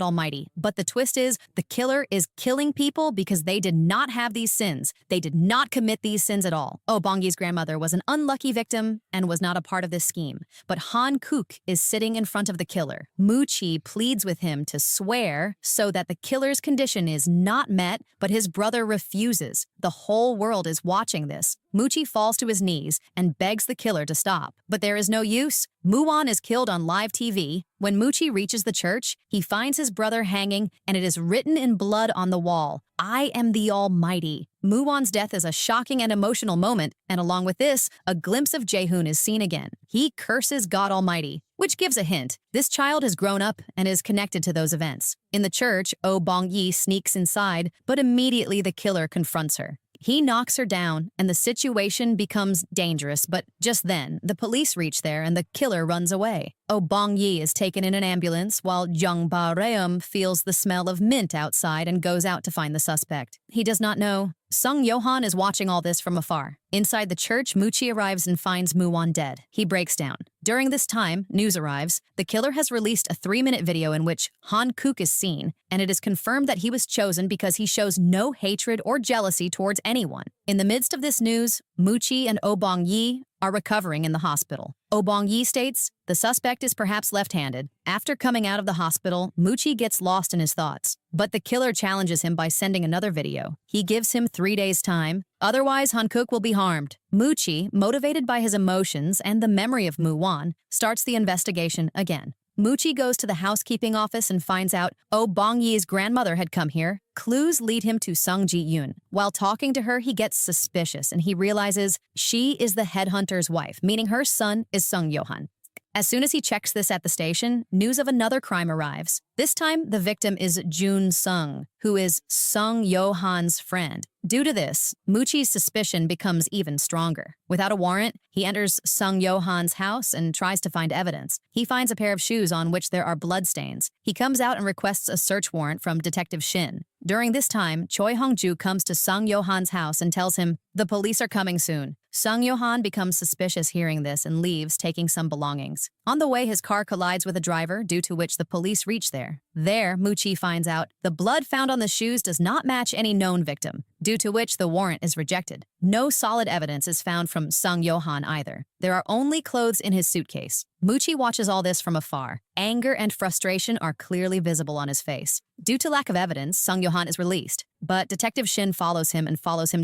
Almighty. But the twist is, the killer is killing people because they did not have these sins. They did not commit these sins at all. Oh Bongyi's grandmother was an unlucky victim and was not a part of this scheme. But Han Kuk is sitting in front of the killer. Muchi pleads with him to swear so that the killer's condition is not met, but his brother refuses. The whole world is watching this. Muchi falls to his knees and begs the killer to stop. But there is no use. Muon is killed on live TV. When Muchi reaches the church, he finds his brother hanging, and it is written in blood on the wall, "I am the Almighty." Muon's death is a shocking and emotional moment, and along with this, a glimpse of Jae-hoon is seen again. He curses God Almighty, which gives a hint. This child has grown up and is connected to those events. In the church, Oh Bong-yi sneaks inside, but immediately the killer confronts her. He knocks her down, and the situation becomes dangerous, but just then, the police reach there and the killer runs away. Oh Bong-yi is taken in an ambulance, while Jung Ba-reum feels the smell of mint outside and goes out to find the suspect. He does not know. Sung Yohan is watching all this from afar. Inside the church, Muchi arrives and finds Muon dead. He breaks down. During this time, news arrives. The killer has released a 3-minute video in which Han Kuk is seen, and it is confirmed that he was chosen because he shows no hatred or jealousy towards anyone. In the midst of this news, Muchi and Oh Bong-yi are recovering in the hospital. Oh Bong-yi states, the suspect is perhaps left-handed. After coming out of the hospital, Muchi gets lost in his thoughts. But the killer challenges him by sending another video. He gives him 3 days' time. Otherwise, Han Kuk will be harmed. Muchi, motivated by his emotions and the memory of Muon, starts the investigation again. Muchi goes to the housekeeping office and finds out Oh Bong-yi's grandmother had come here. Clues lead him to Sung Ji-yoon. While talking to her, he gets suspicious and he realizes she is the headhunter's wife, meaning her son is Sung Yohan. As soon as he checks this at the station, news of another crime arrives. This time, the victim is Jun Sung, who is Sung Yohan's friend. Due to this, Muchi's suspicion becomes even stronger. Without a warrant, he enters Sung Yohan's house and tries to find evidence. He finds a pair of shoes on which there are bloodstains. He comes out and requests a search warrant from Detective Shin. During this time, Choi Hong-ju comes to Sung Yohan's house and tells him, "The police are coming soon." Sung Yohan becomes suspicious hearing this and leaves, taking some belongings. On the way, his car collides with a driver, due to which the police reach there. There, Muchi finds out the blood found on the shoes does not match any known victim, due to which the warrant is rejected. No solid evidence is found from Sung Yohan either. There are only clothes in his suitcase. Muchi watches all this from afar. Anger and frustration are clearly visible on his face. Due to lack of evidence, Sung Yohan is released. But Detective Shin follows him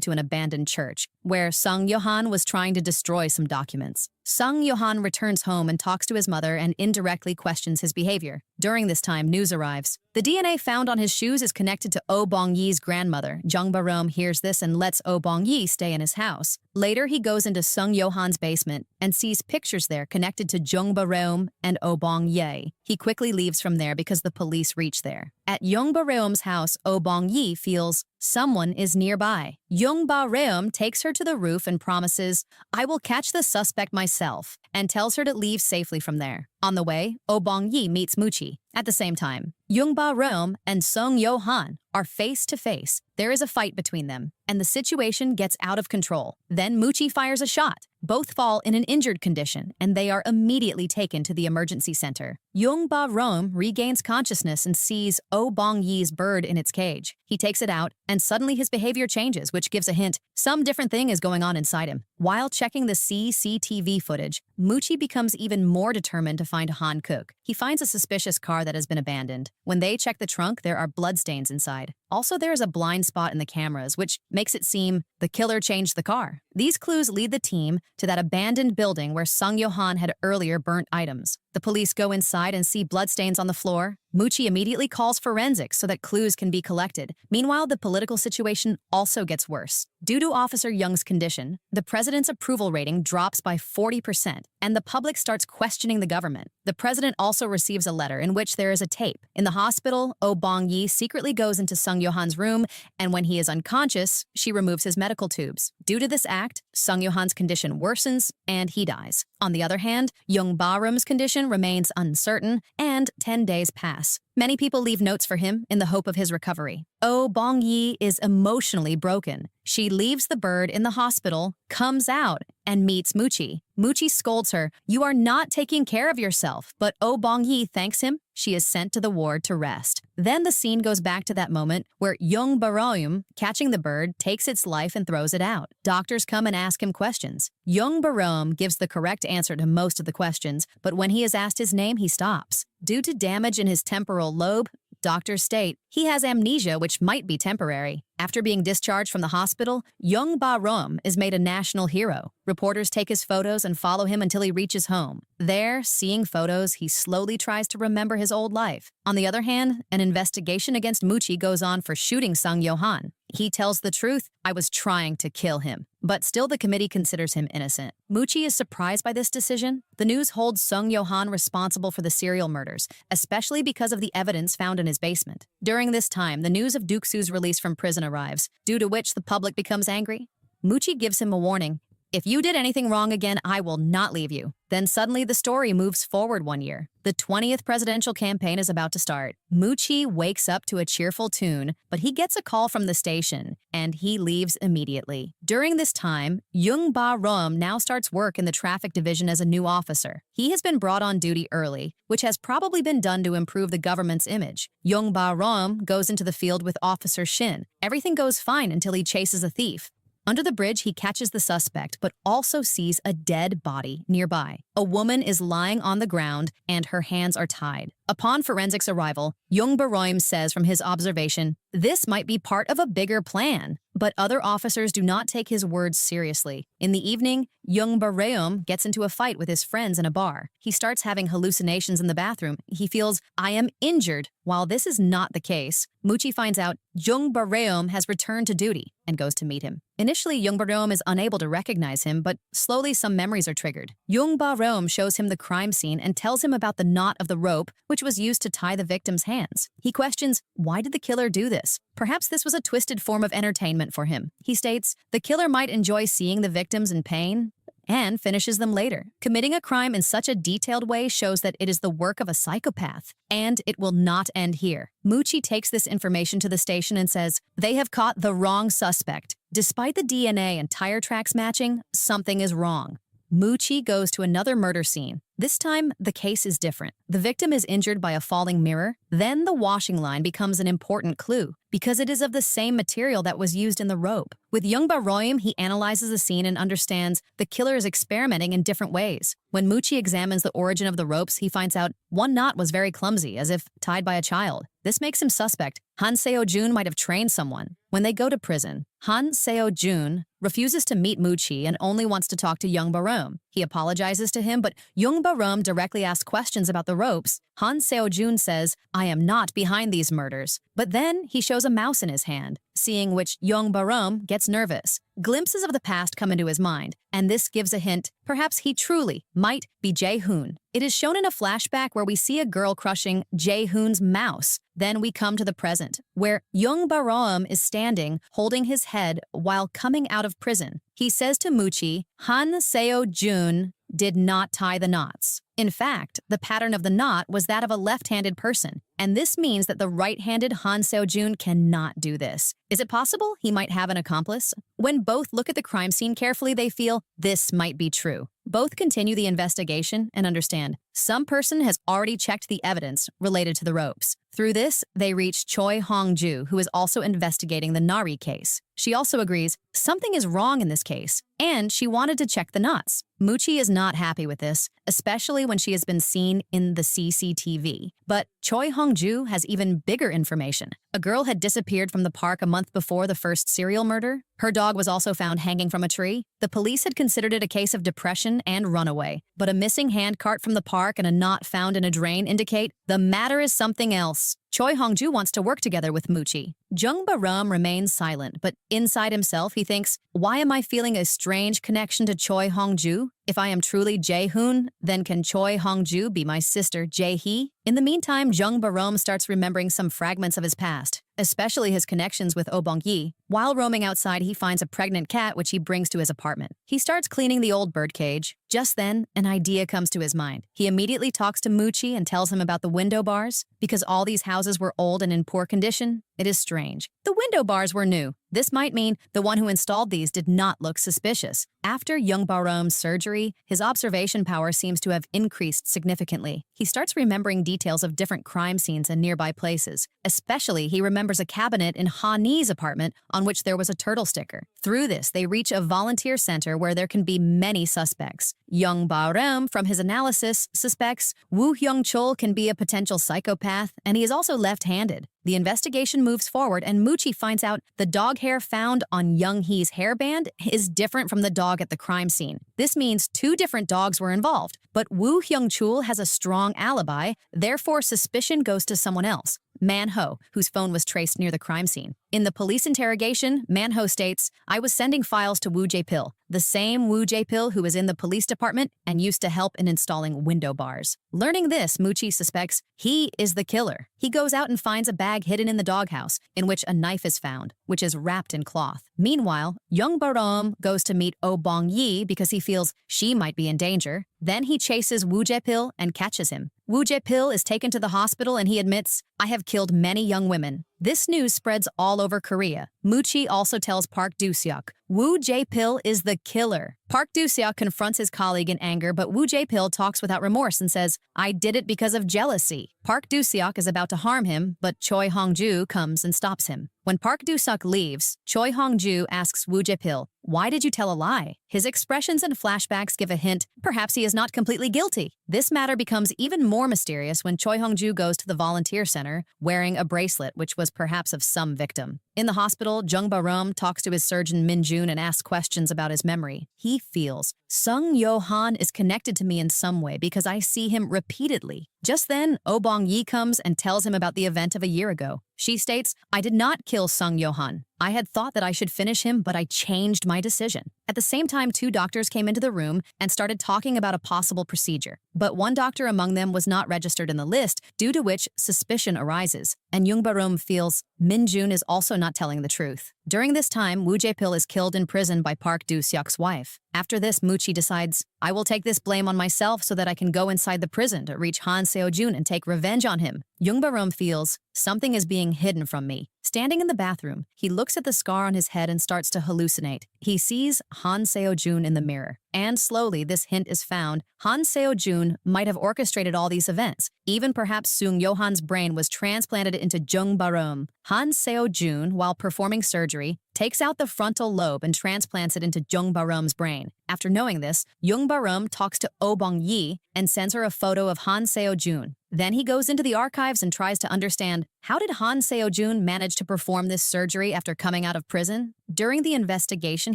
to an abandoned church, where Sung Yohan was trying to destroy some documents. Sung Yohan returns home and talks to his mother and indirectly questions his behavior. During this time, news arrives. The DNA found on his shoes is connected to Oh Bong-yi's grandmother. Jung Ba-reum hears this and lets Oh Bong-yi stay in his house. Later, he goes into Sung Yohan's basement and sees pictures there connected to Jung Ba-reum and Oh Bong-ye. He quickly leaves from there because the police reach there. At Jung Ba-reum's house, Oh Bong-yi feels someone is nearby. Young Ba-reum takes her to the roof and promises, "I will catch the suspect myself," and tells her to leave safely from there. On the way, Oh Bong-yi meets Muchi. At the same time, Young Ba-reum and Sung Yo-han are face to face. There is a fight between them, and the situation gets out of control. Then Muchi fires a shot. Both fall in an injured condition, and they are immediately taken to the emergency center. Young Ba-reum regains consciousness and sees Oh Bong-yi's bird in its cage. He takes it out, and suddenly his behavior changes, which gives a hint some different thing is going on inside him. While checking the CCTV footage, Muchi becomes even more determined to find Han Kook. He finds a suspicious car that has been abandoned. When they check the trunk, there are bloodstains inside. Also, there is a blind spot in the cameras, which makes it seem the killer changed the car. These clues lead the team to that abandoned building where Sung Yo-han had earlier burnt items. The police go inside and see bloodstains on the floor. Muchi immediately calls forensics so that clues can be collected. Meanwhile, the political situation also gets worse. Due to Officer Young's condition, the president's approval rating drops by 40%, and the public starts questioning the government. The president also receives a letter in which there is a tape. In the hospital, Oh Bong-yi secretly goes into Sung Yo-han's room, and when he is unconscious, she removes his medical tubes. Due to this act, Sung Yo-han's condition worsens, and he dies. On the other hand, Young Ba-reum's condition remains uncertain, and 10 days pass. Many people leave notes for him in the hope of his recovery. Oh Bong-yi is emotionally broken. She leaves the bird in the hospital, comes out, and meets Muchi. Muchi scolds her, "You are not taking care of yourself," but Oh Bong-yi thanks him. She is sent to the ward to rest. Then the scene goes back to that moment where Young Ba-reum, catching the bird, takes its life and throws it out. Doctors come and ask him questions. Young Ba-reum gives the correct answer to most of the questions, but when he is asked his name, he stops. Due to damage in his temporal lobe, doctors state he has amnesia, which might be temporary. After being discharged from the hospital, Young Ba-reum is made a national hero. Reporters take his photos and follow him until he reaches home. There, seeing photos, he slowly tries to remember his old life. On the other hand, an investigation against Muchi goes on for shooting Sung Yo-han. He tells the truth, "I was trying to kill him." But still the committee considers him innocent. Muchi is surprised by this decision. The news holds Sung Yo-han responsible for the serial murders, especially because of the evidence found in his basement. During this time, the news of Duk-soo's release from prison arrives, due to which the public becomes angry. Muchi gives him a warning. "If you did anything wrong again, I will not leave you." Then suddenly the story moves forward 1 year. The 20th presidential campaign is about to start. Muchi wakes up to a cheerful tune, but he gets a call from the station, and he leaves immediately. During this time, Young Ba-reum now starts work in the traffic division as a new officer. He has been brought on duty early, which has probably been done to improve the government's image. Young Ba-reum goes into the field with Officer Shin. Everything goes fine until he chases a thief. Under the bridge, he catches the suspect, but also sees a dead body nearby. A woman is lying on the ground, and her hands are tied. Upon forensics arrival, Young Ba-reum says from his observation, "This might be part of a bigger plan." But other officers do not take his words seriously. In the evening, Young Ba-reum gets into a fight with his friends in a bar. He starts having hallucinations in the bathroom. He feels, "I am injured." While this is not the case, Muchi finds out Young Ba-reum has returned to duty and goes to meet him. Initially, Young Ba-reum is unable to recognize him, but slowly some memories are triggered. Young Ba-reum shows him the crime scene and tells him about the knot of the rope, which was used to tie the victim's hands. He questions, why did the killer do this? Perhaps this was a twisted form of entertainment for him. He states, the killer might enjoy seeing the victims in pain, and finishes them later. Committing a crime in such a detailed way shows that it is the work of a psychopath, and it will not end here. Muchi takes this information to the station and says, they have caught the wrong suspect. Despite the DNA and tire tracks matching, something is wrong. Muchi goes to another murder scene. This time, the case is different. The victim is injured by a falling mirror. Then the washing line becomes an important clue, because it is of the same material that was used in the rope. With Young Ba-reum, he analyzes the scene and understands the killer is experimenting in different ways. When Muchi examines the origin of the ropes, he finds out one knot was very clumsy, as if tied by a child. This makes him suspect. Han Seo-jun might have trained someone. When they go to prison, Han Seo-jun refuses to meet Muchi and only wants to talk to Young Ba-reum. He apologizes to him, but Jung Barum directly asks questions about the ropes. Han Seo-jun says, "I am not behind these murders." But then he shows a mouse in his hand, seeing which Jung Barum gets nervous. Glimpses of the past come into his mind, and this gives a hint perhaps he truly might be Jae-hoon. It is shown in a flashback where we see a girl crushing Jae-hoon's mouse. Then we come to the present, where Jung Barum is standing, holding his head while coming out of prison. He says to Muchi, "Han Seo-jun did not tie the knots." In fact, the pattern of the knot was that of a left-handed person, and this means that the right-handed Han Seo-jun cannot do this. Is it possible he might have an accomplice? When both look at the crime scene carefully, they feel this might be true. Both continue the investigation and understand some person has already checked the evidence related to the ropes. Through this, they reach Choi Hong-ju, who is also investigating the Nari case. She also agrees something is wrong in this case, and she wanted to check the knots. Muchi is not happy with this, especially when she has been seen in the CCTV. But Choi Hong-ju has even bigger information. A girl had disappeared from the park a month before the first serial murder. Her dog was also found hanging from a tree. The police had considered it a case of depression and runaway, but a missing handcart from the park and a knot found in a drain indicate the matter is something else. Choi Hong-ju wants to work together with Muchi. Jung Barum remains silent, but inside himself he thinks, why am I feeling a strange connection to Choi Hong-ju? If I am truly Jae-hoon, then can Choi Hong-ju be my sister Jae-hee? In the meantime, Jung Barum starts remembering some fragments of his past, especially his connections with Oh Bong-yi. While roaming outside, he finds a pregnant cat which he brings to his apartment. He starts cleaning the old birdcage. Just then, an idea comes to his mind. He immediately talks to Muchi and tells him about the window bars. Because all these houses were old and in poor condition, it is strange. The window bars were new. This might mean the one who installed these did not look suspicious. After Jung Barum's surgery, his observation power seems to have increased significantly. He starts remembering details of different crime scenes and nearby places. Especially, he remembers a cabinet in Ha Ni's apartment on which there was a turtle sticker. Through this, they reach a volunteer center where there can be many suspects. Jung Barum, from his analysis, suspects Woo Hyung-chul can be a potential psychopath, and he is also left-handed. The investigation moves forward, and Muchi finds out the dog hair found on Young-hee's hairband is different from the dog at the crime scene. This means two different dogs were involved, but Woo Hyung-chul has a strong alibi, therefore suspicion goes to someone else. Man-ho, whose phone was traced near the crime scene. In the police interrogation, Man-ho states, "I was sending files to Woo Jae-pil, the same Woo Jae-pil who was in the police department and used to help in installing window bars." Learning this, Muchi suspects he is the killer. He goes out and finds a bag hidden in the doghouse, in which a knife is found, which is wrapped in cloth. Meanwhile, Jung Barum goes to meet Oh Bong-yi because he feels she might be in danger. Then he chases Woo Jae-pil and catches him. Woo Jae-pil is taken to the hospital and he admits, "I have killed many young women." This news spreads all over Korea. Muchi also tells Park Do-seok, Woo Jae-pil is the killer. Park Do-seok confronts his colleague in anger, but Woo Jae-pil talks without remorse and says, "I did it because of jealousy." Park Do-seok is about to harm him, but Choi Hong-ju comes and stops him. When Park Do-seok leaves, Choi Hong-ju asks Woo Jae-pil, "Why did you tell a lie?" His expressions and flashbacks give a hint, perhaps he is not completely guilty. This matter becomes even more mysterious when Choi Hong-ju goes to the volunteer center wearing a bracelet which was perhaps of some victim. In the hospital, Jung Barum talks to his surgeon Min-jun and asks questions about his memory. He feels, Sung Yo-han is connected to me in some way because I see him repeatedly. Just then, Oh Bong-yi comes and tells him about the event of a year ago. She states, "I did not kill Sung Yo-han. I had thought that I should finish him, but I changed my decision." At the same time, two doctors came into the room and started talking about a possible procedure. But one doctor among them was not registered in the list, due to which suspicion arises. And Jung Barum feels Min-jun is also not telling the truth. During this time, Woo Jae-pil is killed in prison by Park Do-seok's wife. After this, Muchi decides, "I will take this blame on myself so that I can go inside the prison to reach Han Seo-jun and take revenge on him." Jung Barum feels, something is being hidden from me. Standing in the bathroom, he looks at the scar on his head and starts to hallucinate. He sees Han Seo-jun in the mirror. And slowly, this hint is found. Han Seo-jun might have orchestrated all these events. Even perhaps Sung Yo-han's brain was transplanted into Jung Barum. Han Seo-jun, while performing surgery, takes out the frontal lobe and transplants it into Jung Barum's brain. After knowing this, Jung Barum talks to Oh Bong-yi and sends her a photo of Han Seo-jun. Then he goes into the archives and tries to understand, how did Han Seo-jun manage to perform this surgery after coming out of prison? During the investigation,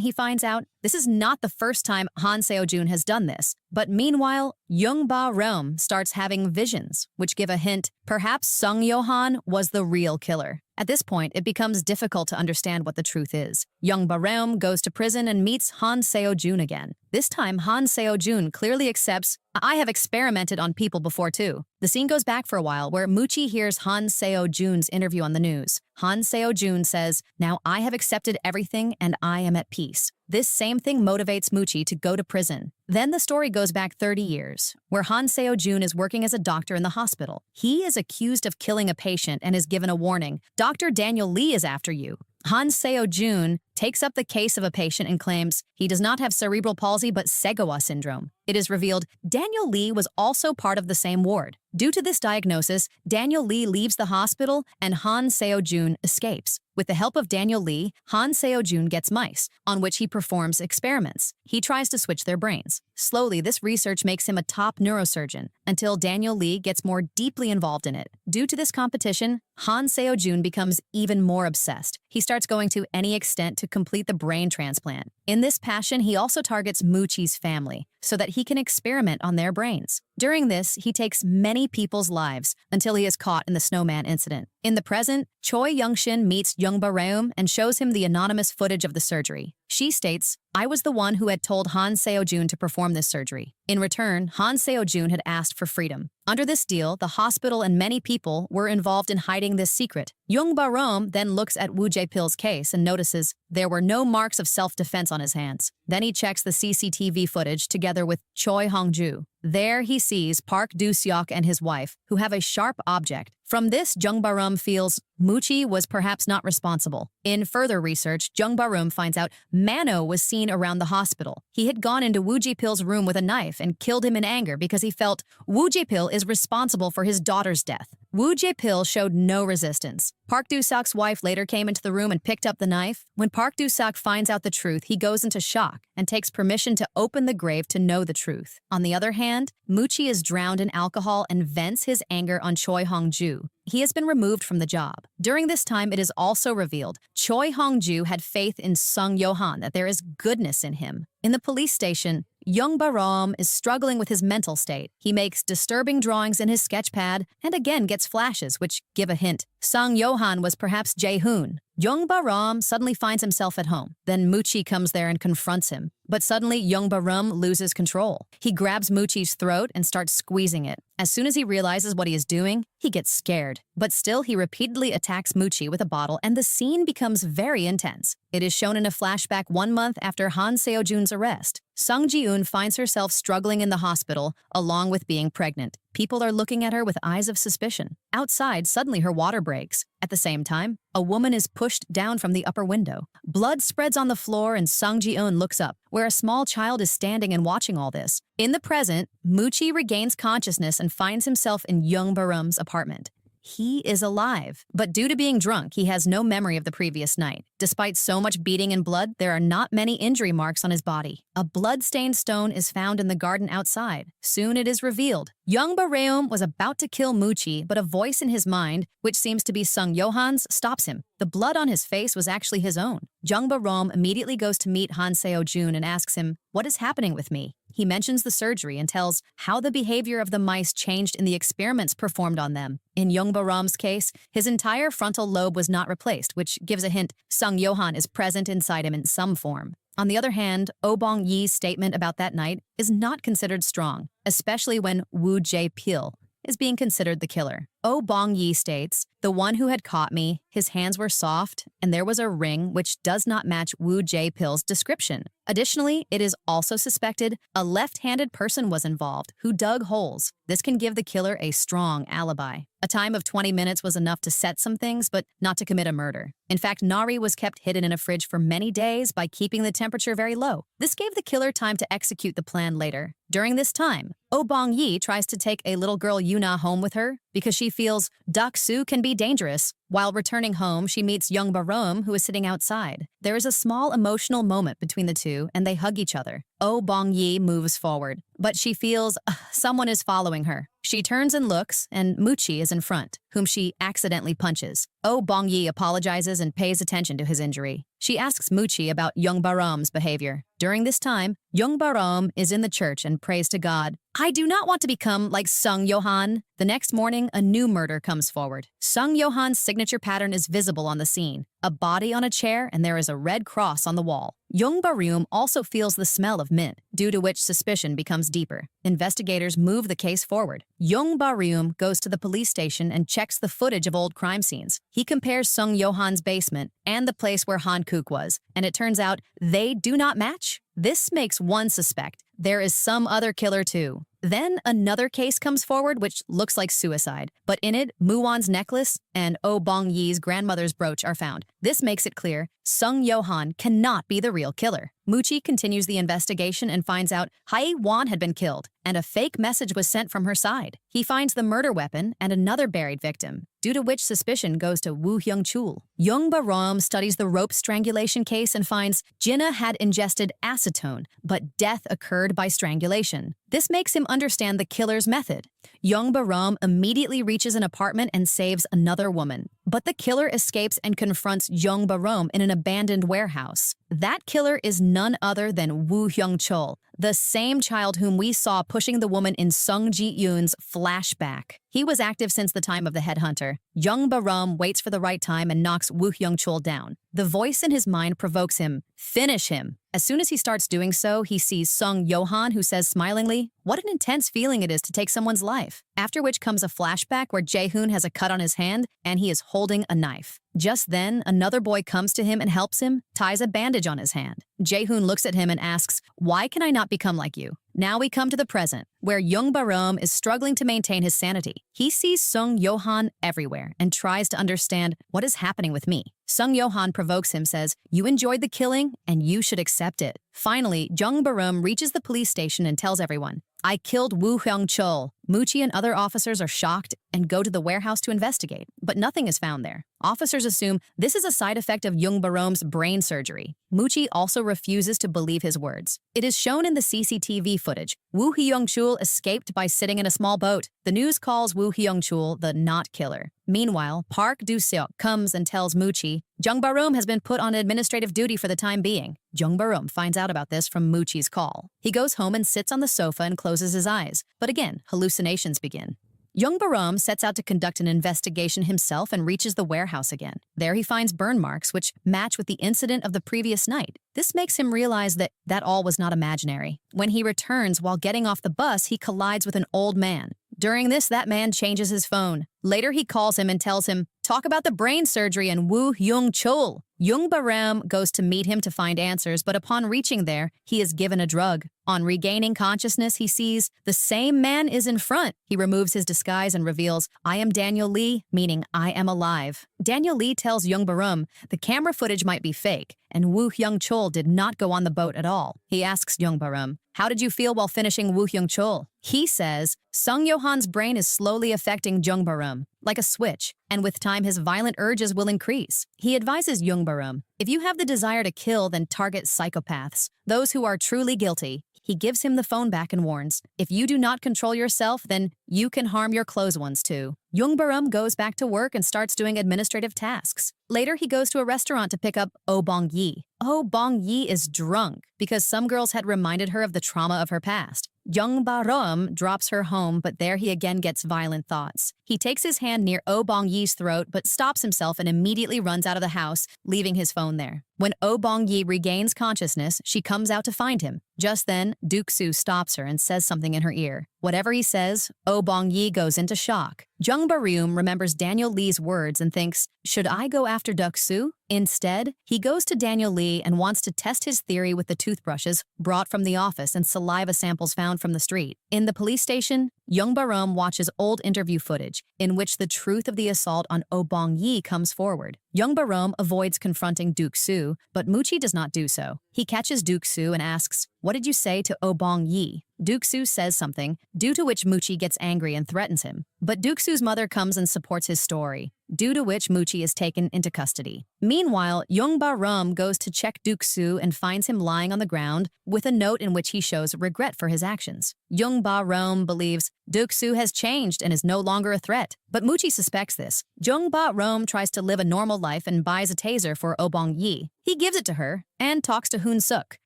he finds out this is not the first time Han Seo-jun has done this. But meanwhile, Young Ba-reum starts having visions, which give a hint perhaps Sung Yo-han was the real killer. At this point, it becomes difficult to understand what the truth is. Young Ba-reum goes to prison and meets Han Seo-jun again. This time, Han Seo-jun clearly accepts, I have experimented on people before too. The scene goes back for a while where Muchi hears Han Seo-jun's interview on the news. Han Seo-jun says, now I have accepted everything and I am at peace. This same thing motivates Muchi to go to prison. Then the story goes back 30 years, where Han Seo-jun is working as a doctor in the hospital. He is accused of killing a patient and is given a warning. Dr. Daniel Lee is after you. Han Seo-jun takes up the case of a patient and claims he does not have cerebral palsy but Segawa syndrome. It is revealed Daniel Lee was also part of the same ward. Due to this diagnosis, Daniel Lee leaves the hospital and Han Seo-jun escapes. With the help of Daniel Lee, Han Seo-jun gets mice, on which he performs experiments. He tries to switch their brains. Slowly, this research makes him a top neurosurgeon, until Daniel Lee gets more deeply involved in it. Due to this competition, Han Seo-jun becomes even more obsessed. He starts going to any extent to complete the brain transplant. In this passion, he also targets Muchi's family, so that he can experiment on their brains. During this, he takes many people's lives until he is caught in the snowman incident. In the present, Choi Young-shin meets Young Ba-reum and shows him the anonymous footage of the surgery. She states, I was the one who had told Han Seo-jun to perform this surgery. In return, Han Seo-jun had asked for freedom. Under this deal, the hospital and many people were involved in hiding this secret. Young Ba-reum then looks at Woo Jae-pil's case and notices there were no marks of self-defense on his hands. Then he checks the CCTV footage together with Choi Hong-ju. There he sees Park Do-seok and his wife, who have a sharp object. From this, Young Ba-reum feels Muchi was perhaps not responsible. In further research, Young Ba-reum finds out Mano was seen around the hospital. He had gone into Woo Jae-pil's room with a knife and killed him in anger because he felt Woo Jae-pil is responsible for his daughter's death. Woo Jae-pil showed no resistance. Park Do-seok's wife later came into the room and picked up the knife. When Park Do-seok finds out the truth, he goes into shock and takes permission to open the grave to know the truth. On the other hand, Muchi is drowned in alcohol and vents his anger on Choi Hong-ju. He has been removed from the job. During this time, it is also revealed Choi Hong-ju had faith in Sung Yo-han, that there is goodness in him. In the police station, Young Ba-reum is struggling with his mental state. He makes disturbing drawings in his sketchpad and again gets flashes which give a hint. Sung Yo-han was perhaps Jae-hoon. Young Ba-reum suddenly finds himself at home. Then Muchi comes there and confronts him. But suddenly, Young Ba-reum loses control. He grabs Muchi's throat and starts squeezing it. As soon as he realizes what he is doing, he gets scared. But still, he repeatedly attacks Muchi with a bottle, and the scene becomes very intense. It is shown in a flashback 1 month after Han Seo-jun's arrest. Sung Ji-eun finds herself struggling in the hospital, along with being pregnant. People are looking at her with eyes of suspicion. Outside, suddenly her water breaks. At the same time, a woman is pushed down from the upper window. Blood spreads on the floor and Sung Ji-eun looks up, where a small child is standing and watching all this. In the present, Muchi regains consciousness and finds himself in Young Ba-reum's apartment. He is alive, but due to being drunk, he has no memory of the previous night. Despite so much beating and blood, there are not many injury marks on his body. A blood-stained stone is found in the garden outside. Soon it is revealed. Young Ba-reum was about to kill Muchi, but a voice in his mind, which seems to be Sung Yo-han's, stops him. The blood on his face was actually his own. Young Ba-reum immediately goes to meet Han Seo-jun and asks him, "What is happening with me?" He mentions the surgery and tells how the behavior of the mice changed in the experiments performed on them. In Young Ba-reum's case, his entire frontal lobe was not replaced, which gives a hint Sung Yo-han is present inside him in some form. On the other hand, Oh Bong-yee's statement about that night is not considered strong, especially when Woo Jae-pil is being considered the killer. Oh Bong-yee states, "The one who had caught me, his hands were soft, and there was a ring which does not match Woo Jae-pil's description." Additionally, it is also suspected a left-handed person was involved who dug holes. This can give the killer a strong alibi. A time of 20 minutes was enough to set some things, but not to commit a murder. In fact, Nari was kept hidden in a fridge for many days by keeping the temperature very low. This gave the killer time to execute the plan later. During this time, Oh Bong-yee tries to take a little girl Yuna home with her because she feels Dak-soo can be dangerous. While returning home, she meets young Barom, who is sitting outside. There is a small emotional moment between the two, and they hug each other. Oh Bong-yi moves forward, but she feels someone is following her. She turns and looks, and Muchi is in front, whom she accidentally punches. Oh Bong-yi apologizes and pays attention to his injury. She asks Muchi about young Barom's behavior. During this time, young Barom is in the church and prays to God. I do not want to become like Sung Yohan. The next morning, a new murder comes forward. Sung Yohan's signature pattern is visible on the scene. A body on a chair, and there is a red cross on the wall. Young Barum also feels the smell of mint, due to which suspicion becomes deeper. Investigators move the case forward. Young Barum goes to the police station and checks the footage of old crime scenes. He compares Sung Yohan's basement and the place where Han Kook was, and it turns out they do not match. This makes one suspect there is some other killer too. Then another case comes forward which looks like suicide, but in it, Muon's necklace and Oh Bong-yi's grandmother's brooch are found. This makes it clear Sung Yohan cannot be the real killer. Muchi continues the investigation and finds out Hai Wan had been killed, and a fake message was sent from her side. He finds the murder weapon and another buried victim, due to which suspicion goes to Woo Hyung-chul. Young Barom studies the rope strangulation case and finds Jinnah had ingested acetone, but death occurred by strangulation. This makes him understand the killer's method. Young Barom immediately reaches an apartment and saves another woman. But the killer escapes and confronts Young Barom in an abandoned warehouse. That killer is none other than Woo Hyung-chul, the same child whom we saw pushing the woman in Sung Ji-yoon's flashback. He was active since the time of the headhunter. Young Barom waits for the right time and knocks Woo Hyung-chul down. The voice in his mind provokes him, "Finish him." As soon as he starts doing so, he sees Sung Yohan, who says smilingly, "What an intense feeling it is to take someone's life." After which comes a flashback where Jae-hoon has a cut on his hand and he is holding a knife. Just then, another boy comes to him and helps him, ties a bandage on his hand. Jae-hoon looks at him and asks, "Why can I not become like you?" Now we come to the present, where Young Barom is struggling to maintain his sanity. He sees Sung Yohan everywhere and tries to understand what is happening with me. Sung Yohan provokes him, says, "You enjoyed the killing and you should accept it." Finally, Young Barom reaches the police station and tells everyone, "I killed Woo Hyung-chul." Muchi and other officers are shocked and go to the warehouse to investigate, but nothing is found there. Officers assume this is a side effect of Young Barom's brain surgery. Muchi also refuses to believe his words. It is shown in the CCTV footage. Woo Hyung-chul escaped by sitting in a small boat. The news calls Woo Hyung-chul the not killer. Meanwhile, Park Do-seok comes and tells Muchi, Jung Barom has been put on administrative duty for the time being. Jung Barom finds out about this from Muchi's call. He goes home and sits on the sofa and closes his eyes. But again, hallucinations begin. Young Barom sets out to conduct an investigation himself and reaches the warehouse again. There he finds burn marks which match with the incident of the previous night. This makes him realize that all was not imaginary. When he returns while getting off the bus, he collides with an old man. During this, that man changes his phone. Later, he calls him and tells him, "Talk about the brain surgery and Woo Hyung-chul." Young Barom goes to meet him to find answers, but upon reaching there, he is given a drug. On regaining consciousness, he sees the same man is in front. He removes his disguise and reveals, "I am Daniel Lee," meaning I am alive. Daniel Lee tells Young Barom the camera footage might be fake, and Woo Hyung-chul did not go on the boat at all. He asks Young Barom, "How did you feel while finishing Woo Hyung-chul?" He says, Sung Yohan's brain is slowly affecting Young Barom, like a switch, and with time his violent urges will increase. He advises Young Barom, "If you have the desire to kill, then target psychopaths, those who are truly guilty." He gives him the phone back and warns, "If you do not control yourself, then you can harm your close ones too." Young Barom goes back to work and starts doing administrative tasks. Later, he goes to a restaurant to pick up Oh Bong-yi. Oh Bong-yi is drunk because some girls had reminded her of the trauma of her past. Young Barom drops her home, but there he again gets violent thoughts. He takes his hand near Oh Bong-yi's throat, but stops himself and immediately runs out of the house, leaving his phone there. When Oh Bong-yi regains consciousness, she comes out to find him. Just then, Duk-soo stops her and says something in her ear. Whatever he says, Oh Bong-yi goes into shock. Jung Barum remembers Daniel Lee's words and thinks, "Should I go after Duk-soo?" Instead, he goes to Daniel Lee and wants to test his theory with the toothbrushes brought from the office and saliva samples found from the street. In the police station, Young Barom watches old interview footage in which the truth of the assault on Oh Bong-yi comes forward. Young Barom avoids confronting Duk-soo, but Muchi does not do so. He catches Duk-soo and asks, "What did you say to Oh Bong-yi?" Duk-soo says something, due to which Muchi gets angry and threatens him. But Duk-soo's mother comes and supports his story. due to which Muchi is taken into custody. Meanwhile, Ba-rum goes to check Duk-soo and finds him lying on the ground with a note in which he shows regret for his actions. Ba-rum believes Duk-soo has changed and is no longer a threat, but Muchi suspects this. Ba-rum tries to live a normal life and buys a taser for Bong-yi. He gives it to her and talks to Hoon-suk,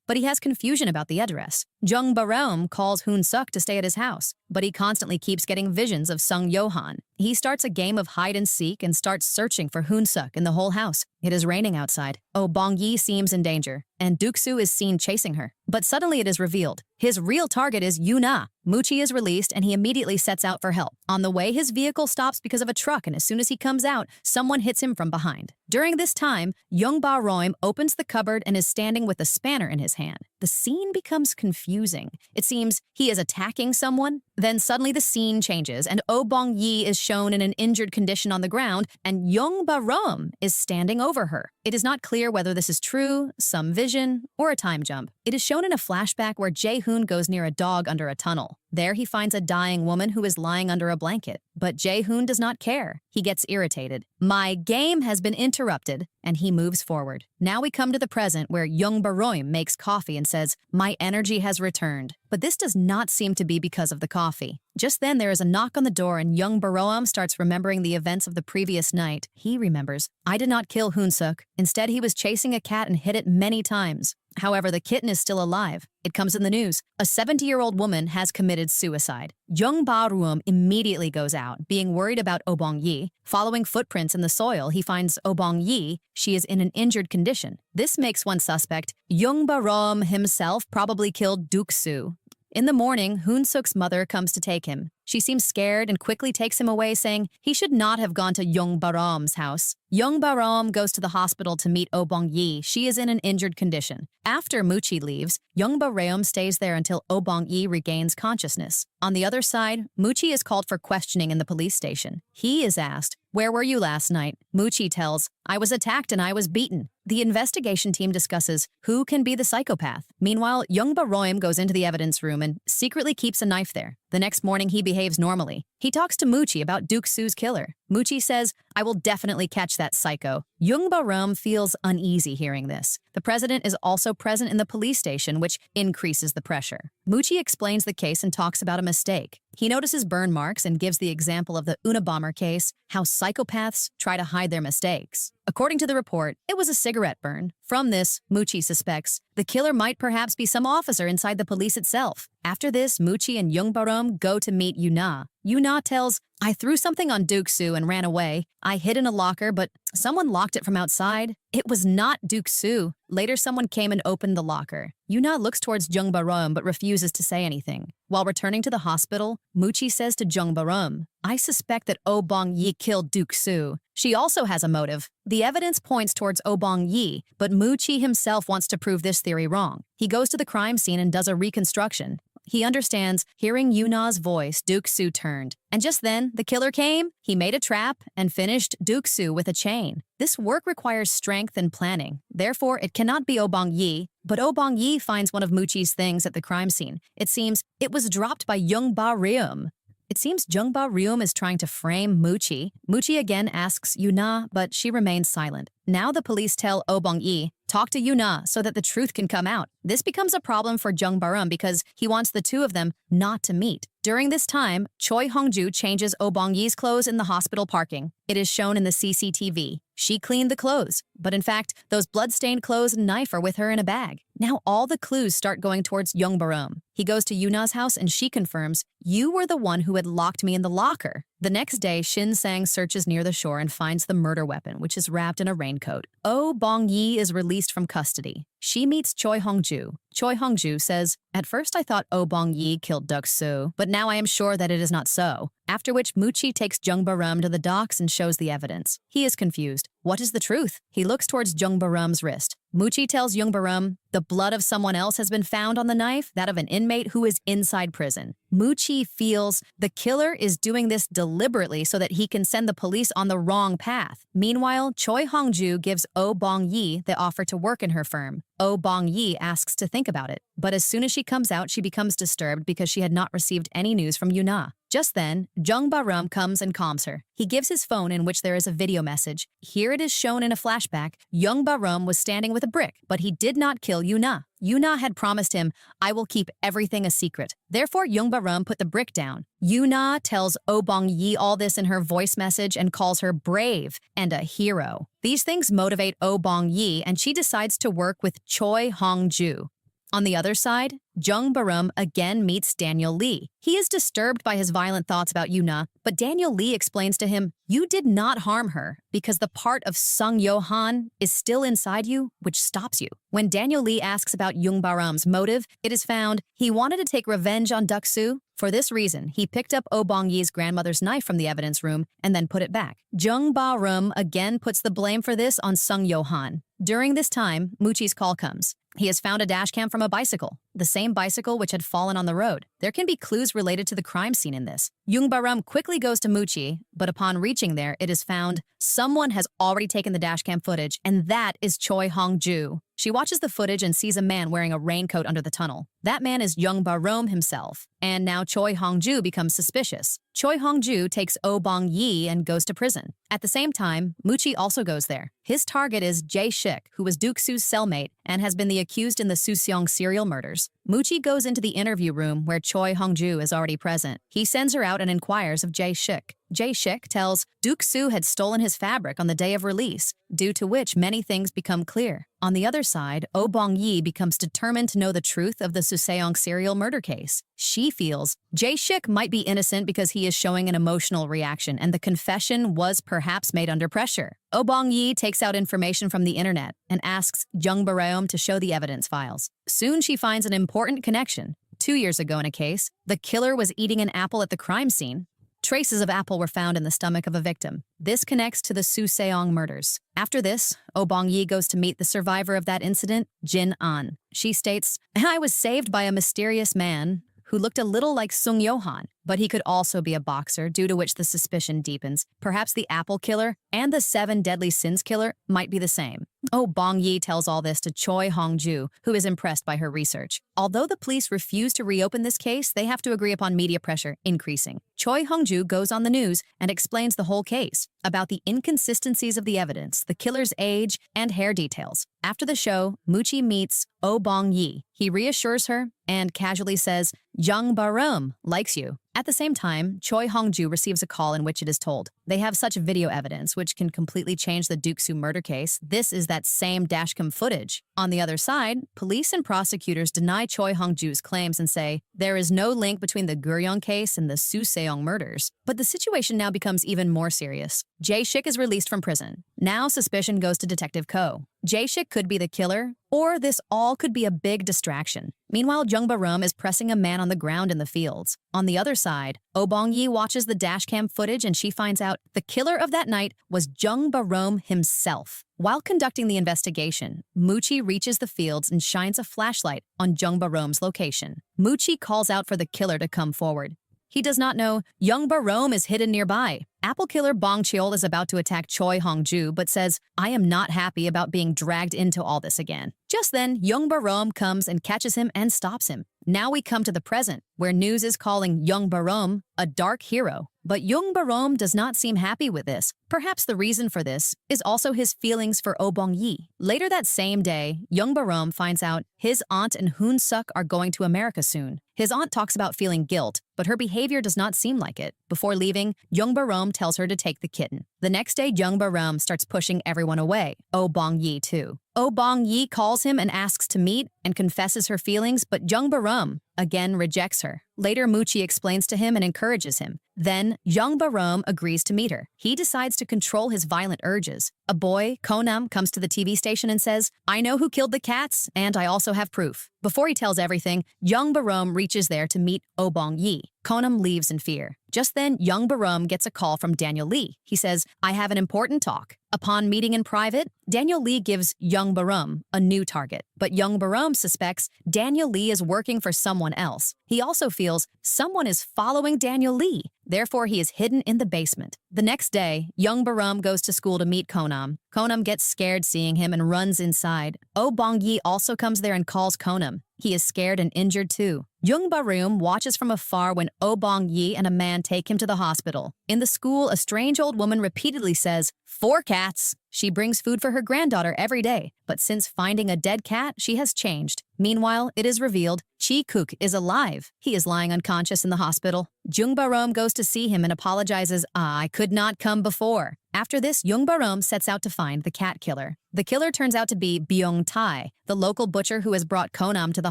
but he has confusion about the address. Ba-rum calls Hoon-suk to stay at his house, but he constantly keeps getting visions of Sung Yohan. He starts a game of hide-and-seek and starts searching for Hoon-suk in the whole house. It is raining outside. Bong-yi seems in danger, and Duk-soo is seen chasing her. But suddenly it is revealed. His real target is Yoona. Muchi is released and he immediately sets out for help. On the way, his vehicle stops because of a truck, and as soon as he comes out, someone hits him from behind. During this time, Ba-rum opens the cupboard and is standing with a spanner in his hand. The scene becomes confusing. It seems he is attacking someone. Then suddenly the scene changes and Bong-yi is shown in an injured condition on the ground and Ba-rum is standing over her. It is not clear whether this is true, some vision, or a time jump. It is shown in a flashback where Jae-hoon goes near a dog under a tunnel. There he finds a dying woman who is lying under a blanket. But Jae-hoon does not care. He gets irritated. My game has been interrupted, and he moves forward. Now we come to the present where Ba-rum makes coffee and says, my energy has returned. But this does not seem to be because of the coffee. Just then there is a knock on the door and Ba-rum starts remembering the events of the previous night. He remembers, I did not kill Hoon-suk. Instead, he was chasing a cat and hit it many times. However, the kitten is still alive. It comes in the news. A 70-year-old woman has committed suicide. Ba-rum immediately goes out, being worried about Bong-yi. Following footprints in the soil, he finds Bong-yi. She is in an injured condition. This makes one suspect. Ba-rum himself probably killed Duk-soo. In the morning, Hoon-suk's mother comes to take him. She seems scared and quickly takes him away, saying he should not have gone to Ba-rum's house. Ba-rum goes to the hospital to meet Bong-yi. She is in an injured condition. After Muchi leaves, Ba-rum stays there until Bong-yi regains consciousness. On the other side, Muchi is called for questioning in the police station. He is asked, where were you last night? Muchi tells, I was attacked and I was beaten. The investigation team discusses who can be the psychopath. Meanwhile, Ba-rum goes into the evidence room and secretly keeps a knife there. The next morning, he behaves normally. He talks to Muchi about Duk-soo's killer. Muchi says, I will definitely catch that psycho. Ba-rum feels uneasy hearing this. The president is also present in the police station, which increases the pressure. Muchi explains the case and talks about a mistake. He notices burn marks and gives the example of the Unabomber case, how psychopaths try to hide their mistakes. According to the report, it was a cigarette burn. From this, Muchi suspects the killer might perhaps be some officer inside the police itself. After this, Muchi and Ba-rum go to meet Yoona. Yoona tells, I threw something on Duk-soo and ran away. I hid in a locker, but someone locked it from outside. It was not Duk-soo. Later, someone came and opened the locker. Yoona looks towards Ba-rum but refuses to say anything. While returning to the hospital, Muchi says to Ba-rum, I suspect that Bong-yi killed Duk-soo. She also has a motive. The evidence points towards Bong-yi, but Muchi himself wants to prove this theory wrong. He goes to the crime scene and does a reconstruction. He understands, hearing Yoona's voice, Duk-soo turned. And just then, the killer came. He made a trap and finished Duk-soo with a chain. This work requires strength and planning. Therefore, it cannot be Bong-yi. But Bong-yi finds one of Muchi's things at the crime scene. It seems it was dropped by Ba-rum. It seems Ba-rum is trying to frame Muchi. Muchi again asks Yoona, but she remains silent. Now the police tell Bong-yi, talk to Yoona so that the truth can come out. This becomes a problem for Ba-rum because he wants the two of them not to meet. During this time, Choi Hong-ju changes Bong-yi's clothes in the hospital parking. It is shown in the CCTV. She cleaned the clothes, but in fact, those blood-stained clothes and knife are with her in a bag. Now all the clues start going towards Ba-rum. He goes to Yoona's house and she confirms, you were the one who had locked me in the locker. The next day, Shin Sang searches near the shore and finds the murder weapon, which is wrapped in a raincoat. Bong-yi is released from custody. She meets Choi Hong-ju. Choi Hong-ju says, at first I thought Bong-yi killed Duk-soo, but now I am sure that it is not so. After which Muchi takes Ba-rum to the docks and shows the evidence. He is confused. What is the truth? He looks towards Ba-rum's wrist. Muchi tells Ba-rum, the blood of someone else has been found on the knife, that of an inmate who is inside prison. Muchi feels the killer is doing this deliberately so that he can send the police on the wrong path. Meanwhile, Choi Hong-ju gives Bong-yi the offer to work in her firm. Bong-yi asks to think about it, but as soon as she comes out, she becomes disturbed because she had not received any news from Yoona. Just then, Jung Ba-rum comes and calms her. He gives his phone in which there is a video message. Here it is shown in a flashback. Jung Ba-rum was standing with a brick, but he did not kill Yuna. Yuna had promised him, I will keep everything a secret. Therefore, Jung Ba-rum put the brick down. Yuna tells Oh Bong-yi all this in her voice message and calls her brave and a hero. These things motivate Oh Bong-yi, and she decides to work with Choi Hong-ju. On the other side, Jung Ba-rum again meets Daniel Lee. He is disturbed by his violent thoughts about Yuna, but Daniel Lee explains to him, you did not harm her because the part of Sung Yo-han is still inside you, which stops you. When Daniel Lee asks about Jung Ba-rum's motive, it is found he wanted to take revenge on Duk-soo. For this reason, he picked up Oh Bong-yi's grandmother's knife from the evidence room and then put it back. Jung Ba-rum again puts the blame for this on Sung Yo-han. During this time, Muchi's call comes. He has found a dashcam from a bicycle, the same bicycle which had fallen on the road. There can be clues related to the crime scene in this. Jung Ba-rum quickly goes to Muchi, but upon reaching there, it is found someone has already taken the dashcam footage, and that is Choi Hong-ju. She watches the footage and sees a man wearing a raincoat under the tunnel. That man is Jung Ba-rum himself, and now Choi Hong-ju becomes suspicious. Choi Hong-ju takes Oh Bong-yi and goes to prison. At the same time, Muchi also goes there. His target is Jae-shik, who was Duk-soo's cellmate and has been the accused in the Suseong serial murders. Muchi goes into the interview room where Choi Hong-ju is already present. He sends her out and inquires of Jae-shik. Jae-shik tells Duk-soo had stolen his fabric on the day of release, due to which many things become clear. On the other side, Oh Bong-yi becomes determined to know the truth of the Suseong serial murder case. She feels Jae-shik might be innocent because he is showing an emotional reaction and the confession was perhaps made under pressure. Oh Bong-yi takes out information from the internet and asks Jung Ba-rum to show the evidence files. Soon she finds an important connection. 2 years ago in a case, the killer was eating an apple at the crime scene. Traces of apple were found in the stomach of a victim. This connects to the Suseong murders. After this, Oh Bong-yi goes to meet the survivor of that incident, Jin An. She states, I was saved by a mysterious man who looked a little like Sung Yo-han, but he could also be a boxer, due to which the suspicion deepens. Perhaps the apple killer and the 7 deadly sins killer might be the same. Oh Bong-yi tells all this to Choi Hong-ju, who is impressed by her research. Although the police refuse to reopen this case, they have to agree upon media pressure increasing. Choi Hong-ju goes on the news and explains the whole case, about the inconsistencies of the evidence, the killer's age, and hair details. After the show, Muchi meets Oh Bong-yi. He reassures her and casually says, Jung Ba-rum likes you. At the same time, Choi Hong-ju receives a call in which it is told, they have such video evidence which can completely change the Duk-soo murder case. This is that same dashcam footage. On the other side, police and prosecutors deny Choi Hong-ju's claims and say there is no link between the Guryong case and the Suseong murders. But the situation now becomes even more serious. Jae-shik is released from prison. Now suspicion goes to Detective Ko. Jae-shik could be the killer, or this all could be a big distraction. Meanwhile, Jung Ba-rum is pressing a man on the ground in the fields. On the other side, Oh Bong-yi watches the dashcam footage and she finds out the killer of that night was Jung Ba-rum himself. While conducting the investigation, Muchi reaches the fields and shines a flashlight on Jung Ba-rum's location. Muchi calls out for the killer to come forward. He does not know Jung Ba-rum is hidden nearby. Apple killer Bong Cheol is about to attack Choi Hong-ju, but says, I am not happy about being dragged into all this again. Just then, Jung Ba-rum comes and catches him and stops him. Now we come to the present, where news is calling Jung Ba-rum a dark hero. But Jung Ba-rum does not seem happy with this. Perhaps the reason for this is also his feelings for Oh Bong-yi. Later that same day, Jung Ba-rum finds out his aunt and Hoon-suk are going to America soon. His aunt talks about feeling guilt, but her behavior does not seem like it. Before leaving, Jung Ba-rum tells her to take the kitten. The next day, Jung Ba-rum starts pushing everyone away, Oh Bong-yi too. Oh Bong-yi calls him and asks to meet and confesses her feelings, but Jung Ba-rum again rejects her. Later, Muchi explains to him and encourages him. Then, Jung Ba-rum agrees to meet her. He decides to control his violent urges. A boy, Konam, comes to the TV station and says, I know who killed the cats, and I also have proof. Before he tells everything, Jung Ba-rum reaches there to meet Oh Bong-yi. Konam leaves in fear. Just then, Jung Ba-rum gets a call from Daniel Lee. He says, I have an important talk. Upon meeting in private, Daniel Lee gives Jung Ba-rum a new target. But Jung Ba-rum suspects Daniel Lee is working for someone else. He also feels someone is following Daniel Lee. Therefore, he is hidden in the basement. The next day, Jung Ba-rum goes to school to meet Konam. Konam gets scared seeing him and runs inside. Oh Bong-yi also comes there and calls Konam. He is scared and injured too. Jung Ba-reum watches from afar when Oh Bong-yi and a man take him to the hospital. In the school, a strange old woman repeatedly says, "4 cats." She brings food for her granddaughter every day, but since finding a dead cat, she has changed. Meanwhile, it is revealed Chi-kook is alive. He is lying unconscious in the hospital. Jung Ba-reum goes to see him and apologizes, "I could not come before." After this, Jung Ba-reum sets out to find the cat killer. The killer turns out to be Byung-tae, the local butcher who has brought Konam to the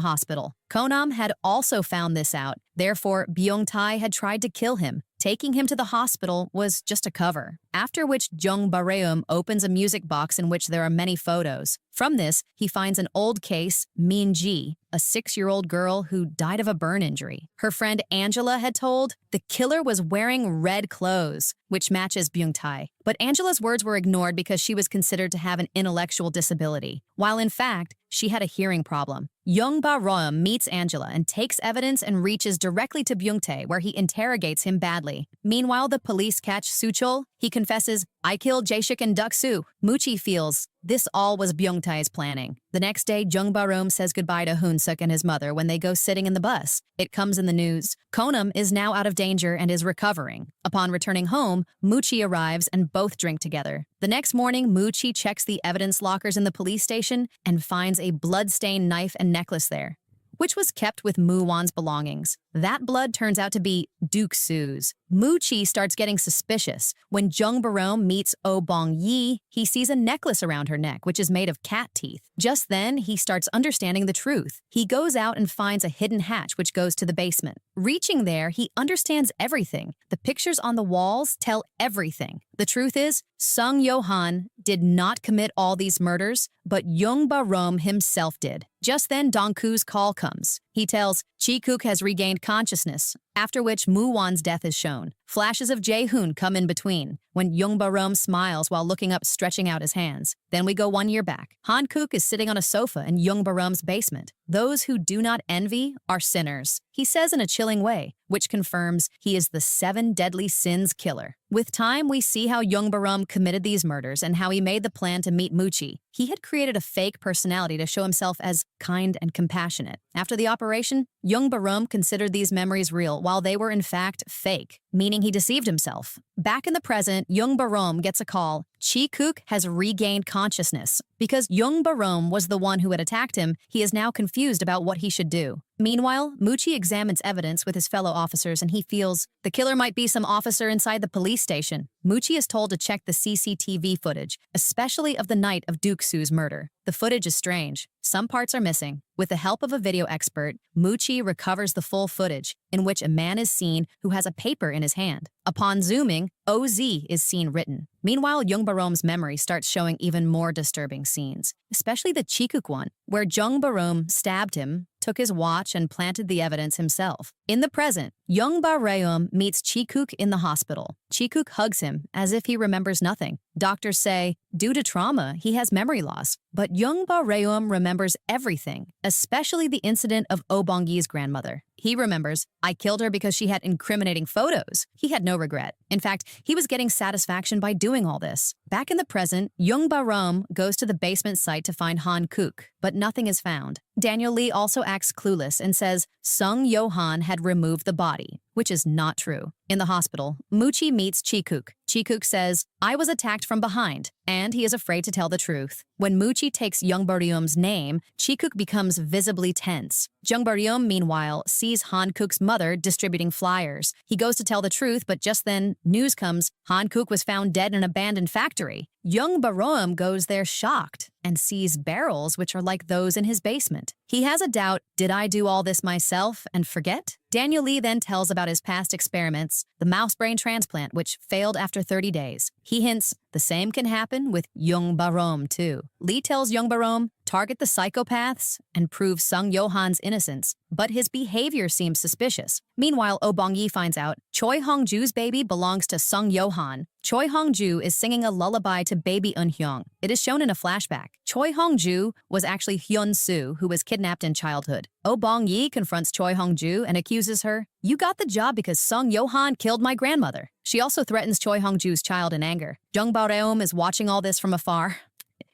hospital. Konam had also found this out. Therefore, Byung-tae had tried to kill him. Taking him to the hospital was just a cover. After which Jung Ba-reum opens a music box in which there are many photos. From this, he finds an old case, Min-ji, a 6-year-old girl who died of a burn injury. Her friend Angela had told the killer was wearing red clothes, which matches Byung-tae. But Angela's words were ignored because she was considered to have an intellectual disability, while in fact, she had a hearing problem. Jung Ba-reum meets Angela and takes evidence and reaches directly to Byung-tae, where he interrogates him badly. Meanwhile, the police catch Soo-chol. He confesses, "I killed Jae-shik and Duk-soo." Muchi feels this all was Byung-tae's planning. The next day, Jung Ba-reum says goodbye to Hoon-suk and his mother when they go sitting in the bus. It comes in the news. Konam is now out of danger and is recovering. Upon returning home, Muchi arrives and both drink together. The next morning, Muchi checks the evidence lockers in the police station and finds a blood-stained knife and necklace there, which was kept with Moo-won's belongings. That blood turns out to be Duk-soo's. Muchi starts getting suspicious. When Jung Ba-reum meets Oh Bong-yi, he sees a necklace around her neck, which is made of cat teeth. Just then, he starts understanding the truth. He goes out and finds a hidden hatch which goes to the basement. Reaching there, he understands everything. The pictures on the walls tell everything. The truth is, Sung Yo-han did not commit all these murders, but Jung Ba-reum himself did. Just then, Dong-ku's call comes. He tells Chi-kook has regained consciousness, after which Moo-won's death is shown. Flashes of Jae-hoon come in between, when Jung Ba-reum smiles while looking up, stretching out his hands. Then we go 1 year back. Han-kook is sitting on a sofa in Jung Ba-reum's basement. Those who do not envy are sinners, he says in a chilling way, which confirms he is the 7 deadly sins killer. With time, we see how Jung Ba-reum committed these murders and how he made the plan to meet Muchi. He had created a fake personality to show himself as kind and compassionate. After the operation, Jung Ba-reum considered these memories real, while they were in fact fake, meaning he deceived himself. Back in the present, Jung Ba-reum gets a call. Chi-kook has regained consciousness. Because Jung Ba-reum was the one who had attacked him, he is now confused about what he should do. Meanwhile, Muchi examines evidence with his fellow officers and he feels the killer might be some officer inside the police station. Muchi is told to check the CCTV footage, especially of the night of Duk-soo's murder. The footage is strange. Some parts are missing. With the help of a video expert, Muchi recovers the full footage, in which a man is seen who has a paper in his hand. Upon zooming, OZ is seen written. Meanwhile, Jung Ba-reum's memory starts showing even more disturbing scenes, especially the Chi-kook one, where Jung Ba-reum stabbed him, took his watch, and planted the evidence himself. In the present, Jung Ba-reum meets Chi-kook in the hospital. Chi-kook hugs him as if he remembers nothing. Doctors say, due to trauma, he has memory loss. But Jung Ba-reum remembers everything, especially the incident of Oh Bong-yi's grandmother. He remembers, I killed her because she had incriminating photos. He had no regret. In fact, he was getting satisfaction by doing all this. Back in the present, Jung Ba-reum goes to the basement site to find Han-kook, but nothing is found. Daniel Lee also acts clueless and says Sung Yo-han had removed the body, which is not true. In the hospital, Muchi meets Chi-kook. Chi-kook says, I was attacked from behind, and he is afraid to tell the truth. When Muchi takes Jung Ba-reum's name, Chi-kook becomes visibly tense. Jung Ba-reum, meanwhile, sees Han-kook's mother distributing flyers. He goes to tell the truth, but just then, news comes, Han-kook was found dead in an abandoned factory. Jung Ba-reum goes there shocked and sees barrels which are like those in his basement. He has a doubt, did I do all this myself and forget? Daniel Lee then tells about his past experiments, the mouse brain transplant, which failed after 30 days. He hints the same can happen with Jung Ba-reum too. Lee tells Jung Ba-reum, target the psychopaths and prove Sung Yo-han's innocence, but his behavior seems suspicious. Meanwhile, Oh Bong-yi finds out Choi Hong-ju's baby belongs to Sung Yo-han. Choi Hong-ju is singing a lullaby to baby Eun-hyung. It is shown in a flashback. Choi Hong-ju was actually Hyun-soo, who was kidnapped in childhood. Oh Bong-yi confronts Choi Hong-ju and accuses her, "You got the job because Sung Yo-han killed my grandmother." She also threatens Choi Hong-ju's child in anger. Jung Ba-reum is watching all this from afar.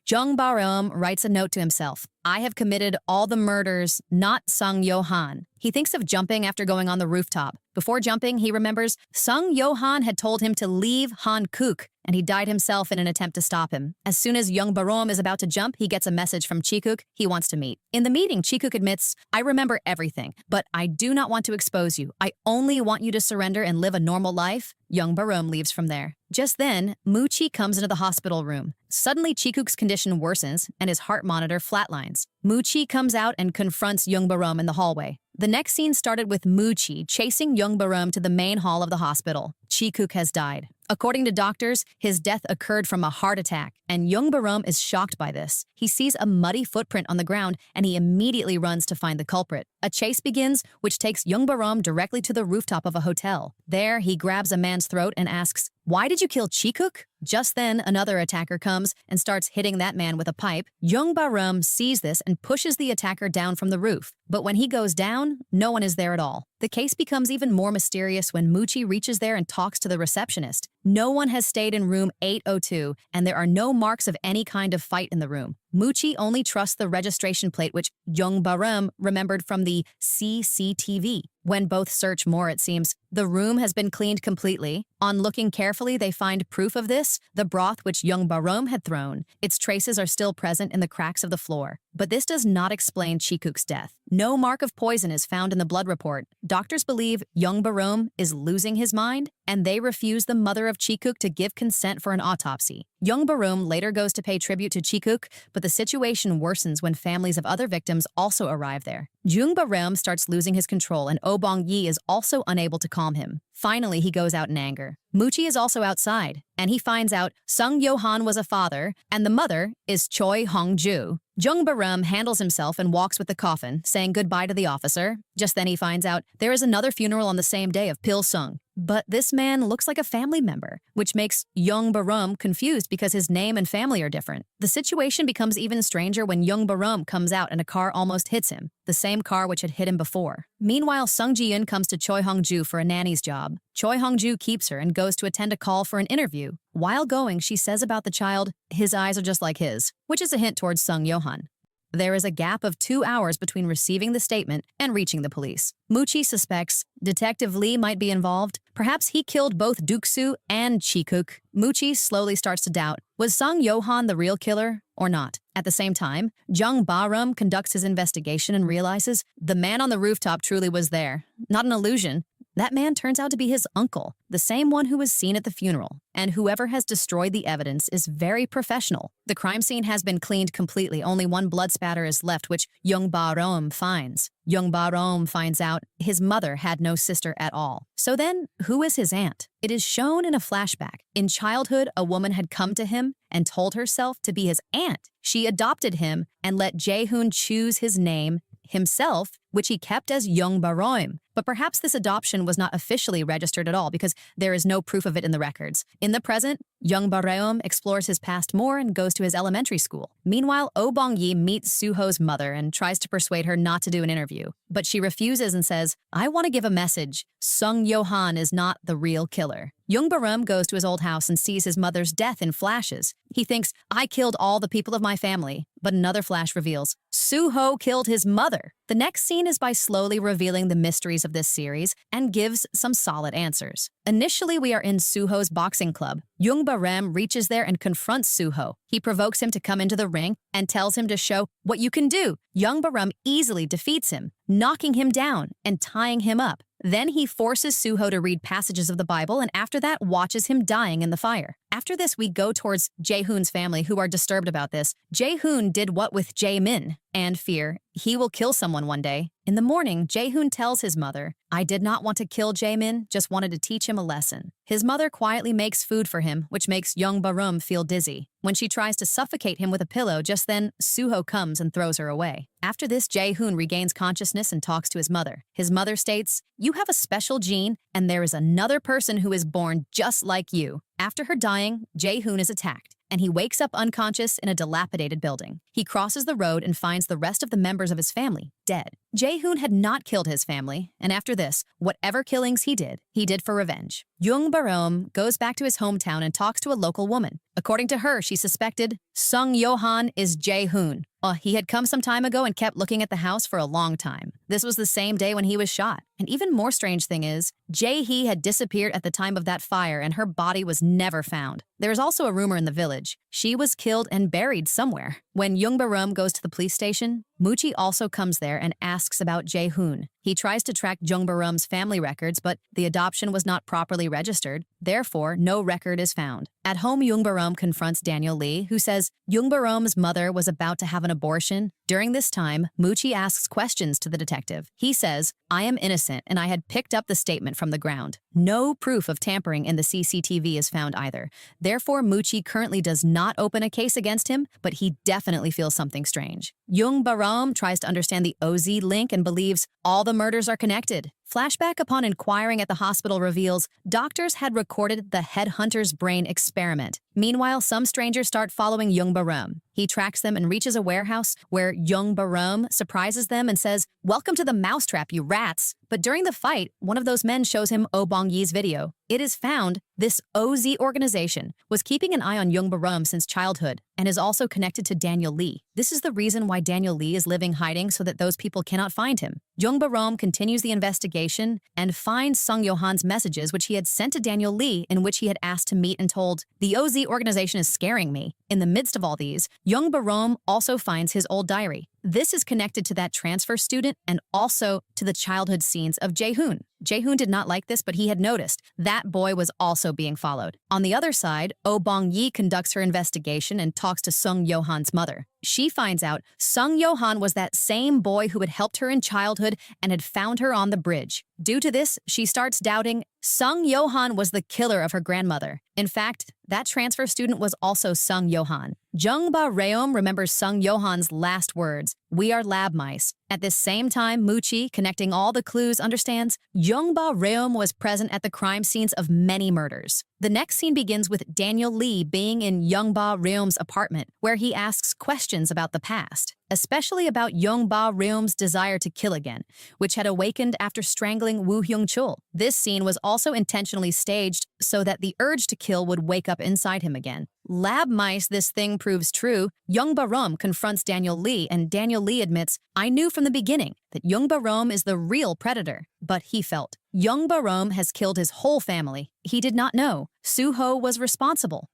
Jung Ba-reum writes a note to himself. "I have committed all the murders, not Sung Yo-han." He thinks of jumping after going on the rooftop. Before jumping, he remembers Sung Yo-han had told him to leave Han-kuk, and he died himself in an attempt to stop him. As soon as Jung Ba-reum is about to jump, he gets a message from Chi-kuk he wants to meet. In the meeting, Chi-kuk admits, "I remember everything, but I do not want to expose you. I only want you to surrender and live a normal life." Jung Ba-reum leaves from there. Just then, Mu-chi comes into the hospital room. Suddenly, Chi-kuk's condition worsens, and his heart monitor flatlines. Mu-chi comes out and confronts Jung Ba-reum in the hallway. The next scene started with Mu-chi chasing Jung Ba-reum to the main hall of the hospital. Chi-kuk has died. According to doctors, his death occurred from a heart attack, and Jung Ba-reum is shocked by this. He sees a muddy footprint on the ground, and he immediately runs to find the culprit. A chase begins, which takes Jung Ba-reum directly to the rooftop of a hotel. There, he grabs a man's throat and asks, "Why did you kill Chi-kuk?" Just then, another attacker comes and starts hitting that man with a pipe. Jung Ba-reum sees this and pushes the attacker down from the roof. But when he goes down, no one is there at all. The case becomes even more mysterious when Mu-chi reaches there and talks to the receptionist. No one has stayed in room 802, and there are no marks of any kind of fight in the room. Mu-chi only trusts the registration plate which Jung Ba-reum remembered from the CCTV. When both search more, it seems, the room has been cleaned completely. On looking carefully, they find proof of this, the broth which Jung Ba-reum had thrown. Its traces are still present in the cracks of the floor. But this does not explain Chi-kuk's death. No mark of poison is found in the blood report. Doctors believe Jung Ba-reum is losing his mind, and they refuse the mother of Chi-kuk to give consent for an autopsy. Jung Ba-reum later goes to pay tribute to Chi-kuk, but the situation worsens when families of other victims also arrive there. Jung Ba-reum starts losing his control, and Oh Bong-yi is also unable to calm him. Finally, he goes out in anger. Mu-chi is also outside, and he finds out Sung Yo-han was a father, and the mother is Choi Hong-ju. Jung Ba-reum handles himself and walks with the coffin, saying goodbye to the officer. Just then he finds out there is another funeral on the same day of Pil-sung. But this man looks like a family member, which makes Jung Ba-reum confused because his name and family are different. The situation becomes even stranger when Jung Ba-reum comes out and a car almost hits him, the same car which had hit him before. Meanwhile, Sung Ji-eun comes to Choi Hong-ju for a nanny's job. Choi Hong-ju keeps her and goes to attend a call for an interview. While going, she says about the child, "His eyes are just like his," which is a hint towards Sung Yo-han. There is a gap of 2 hours between receiving the statement and reaching the police. Mu-chi suspects Detective Lee might be involved. Perhaps he killed both Duk-soo and Chi-kuk. Mu-chi slowly starts to doubt, was Sung Yo-han the real killer or not? At the same time, Jung Ba-reum conducts his investigation and realizes the man on the rooftop truly was there. Not an illusion. That man turns out to be his uncle, the same one who was seen at the funeral. And whoever has destroyed the evidence is very professional. The crime scene has been cleaned completely. Only one blood spatter is left, which Jung Ba-reum finds. Jung Ba-reum finds out his mother had no sister at all. So then, who is his aunt? It is shown in a flashback. In childhood, a woman had come to him and told herself to be his aunt. She adopted him and let Jae-hoon choose his name himself, which he kept as Jung Ba-reum. But perhaps this adoption was not officially registered at all because there is no proof of it in the records. In the present, Jung Ba-reum explores his past more and goes to his elementary school. Meanwhile, Oh Bong-yi meets Soo-ho's mother and tries to persuade her not to do an interview. But she refuses and says, "I want to give a message. Sung Yo-han is not the real killer." Jung Ba-reum goes to his old house and sees his mother's death in flashes. He thinks, "I killed all the people of my family." But another flash reveals, Soo-ho killed his mother. The next scene is by slowly revealing the mysteries of this series and gives some solid answers. Initially, we are in Soo-ho's boxing club. Jung Ba-reum reaches there and confronts Soo-ho. He provokes him to come into the ring and tells him to show what you can do. Jung Ba-reum easily defeats him, knocking him down and tying him up. Then he forces Soo-ho to read passages of the Bible and after that watches him dying in the fire. After this, we go towards Jae-hoon's family, who are disturbed about this. Jae-hoon did what with Jae-min and fear he will kill someone one day. In the morning, Jae-hoon tells his mother, I did not want to kill Jae-min, just wanted to teach him a lesson. His mother quietly makes food for him, which makes Young Barum feel dizzy. When she tries to suffocate him with a pillow, just then, Suho comes and throws her away. After this, Jae-hoon regains consciousness and talks to his mother. His mother states, you have a special gene, and there is another person who is born just like you. After her dying, Jae-hoon is attacked, and he wakes up unconscious in a dilapidated building. He crosses the road and finds the rest of the members of his family dead. Jae-hoon had not killed his family, and after this, whatever killings he did for revenge. Young Barum goes back to his hometown and talks to a local woman. According to her, she suspected Sung Yo-han is Jae-hoon. He had come some time ago and kept looking at the house for a long time. This was the same day when he was shot. An even more strange thing is, Jae-hee had disappeared at the time of that fire and her body was never found. There is also a rumor in the village. She was killed and buried somewhere. When Young Barum goes to the police station, Muchi also comes there and asks about Jae-hoon. He tries to track Young Barum's family records, but the adoption was not properly registered. Therefore, no record is found. At home, Young Barum confronts Daniel Lee, who says Young Barum's mother was about to have an abortion. During this time, Muchi asks questions to the detective. He says, I am innocent and I had picked up the statement from the ground. No proof of tampering in the CCTV is found either. Therefore, Muchi currently does not open a case against him, but he definitely feels something strange. Young Barum tries to understand the OZ link and believes all the murders are connected. Flashback upon inquiring at the hospital reveals doctors had recorded the headhunter's brain experiment. Meanwhile, some strangers start following Young Barum. He tracks them and reaches a warehouse where Young Barum surprises them and says, welcome to the mousetrap, you rats. But during the fight, one of those men shows him Oh Bong-yee's video. It is found this OZ organization was keeping an eye on Young Barum since childhood and is also connected to Daniel Lee. This is the reason why Daniel Lee is living hiding so that those people cannot find him. Young Barum continues the investigation and finds Sung Yo-han's messages which he had sent to Daniel Lee in which he had asked to meet and told, the OZ organization is scaring me. In the midst of all these, Young Barum also finds his old diary. This is connected to that transfer student and also to the childhood scenes of Jae-hoon. Jae-hoon did not like this, but he had noticed that boy was also being followed. On the other side, Oh Bong-yee conducts her investigation and talks to Sung Yo-han's mother. She finds out Sung Yo-han was that same boy who had helped her in childhood and had found her on the bridge. Due to this, she starts doubting Sung Yo-han was the killer of her grandmother. In fact, that transfer student was also Sung Yo-han. Jung Ba-reum remembers Sung Yo-han's last words, we are lab mice. At this same time, Muchi, connecting all the clues, understands Jung Ba-reum was present at the crime scenes of many murders. The next scene begins with Daniel Lee being in Young Ba-reum's apartment, where he asks questions about the past, especially about Young Ba-reum's desire to kill again, which had awakened after strangling Woo Hyung-chul. This scene was also intentionally staged so that the urge to kill would wake up inside him again. Lab mice, this thing proves true. Young Barum confronts Daniel Lee, and Daniel Lee admits, I knew from the beginning that Young Barum is the real predator. But he felt, Young Barum has killed his whole family. He did not know. Suho was responsible.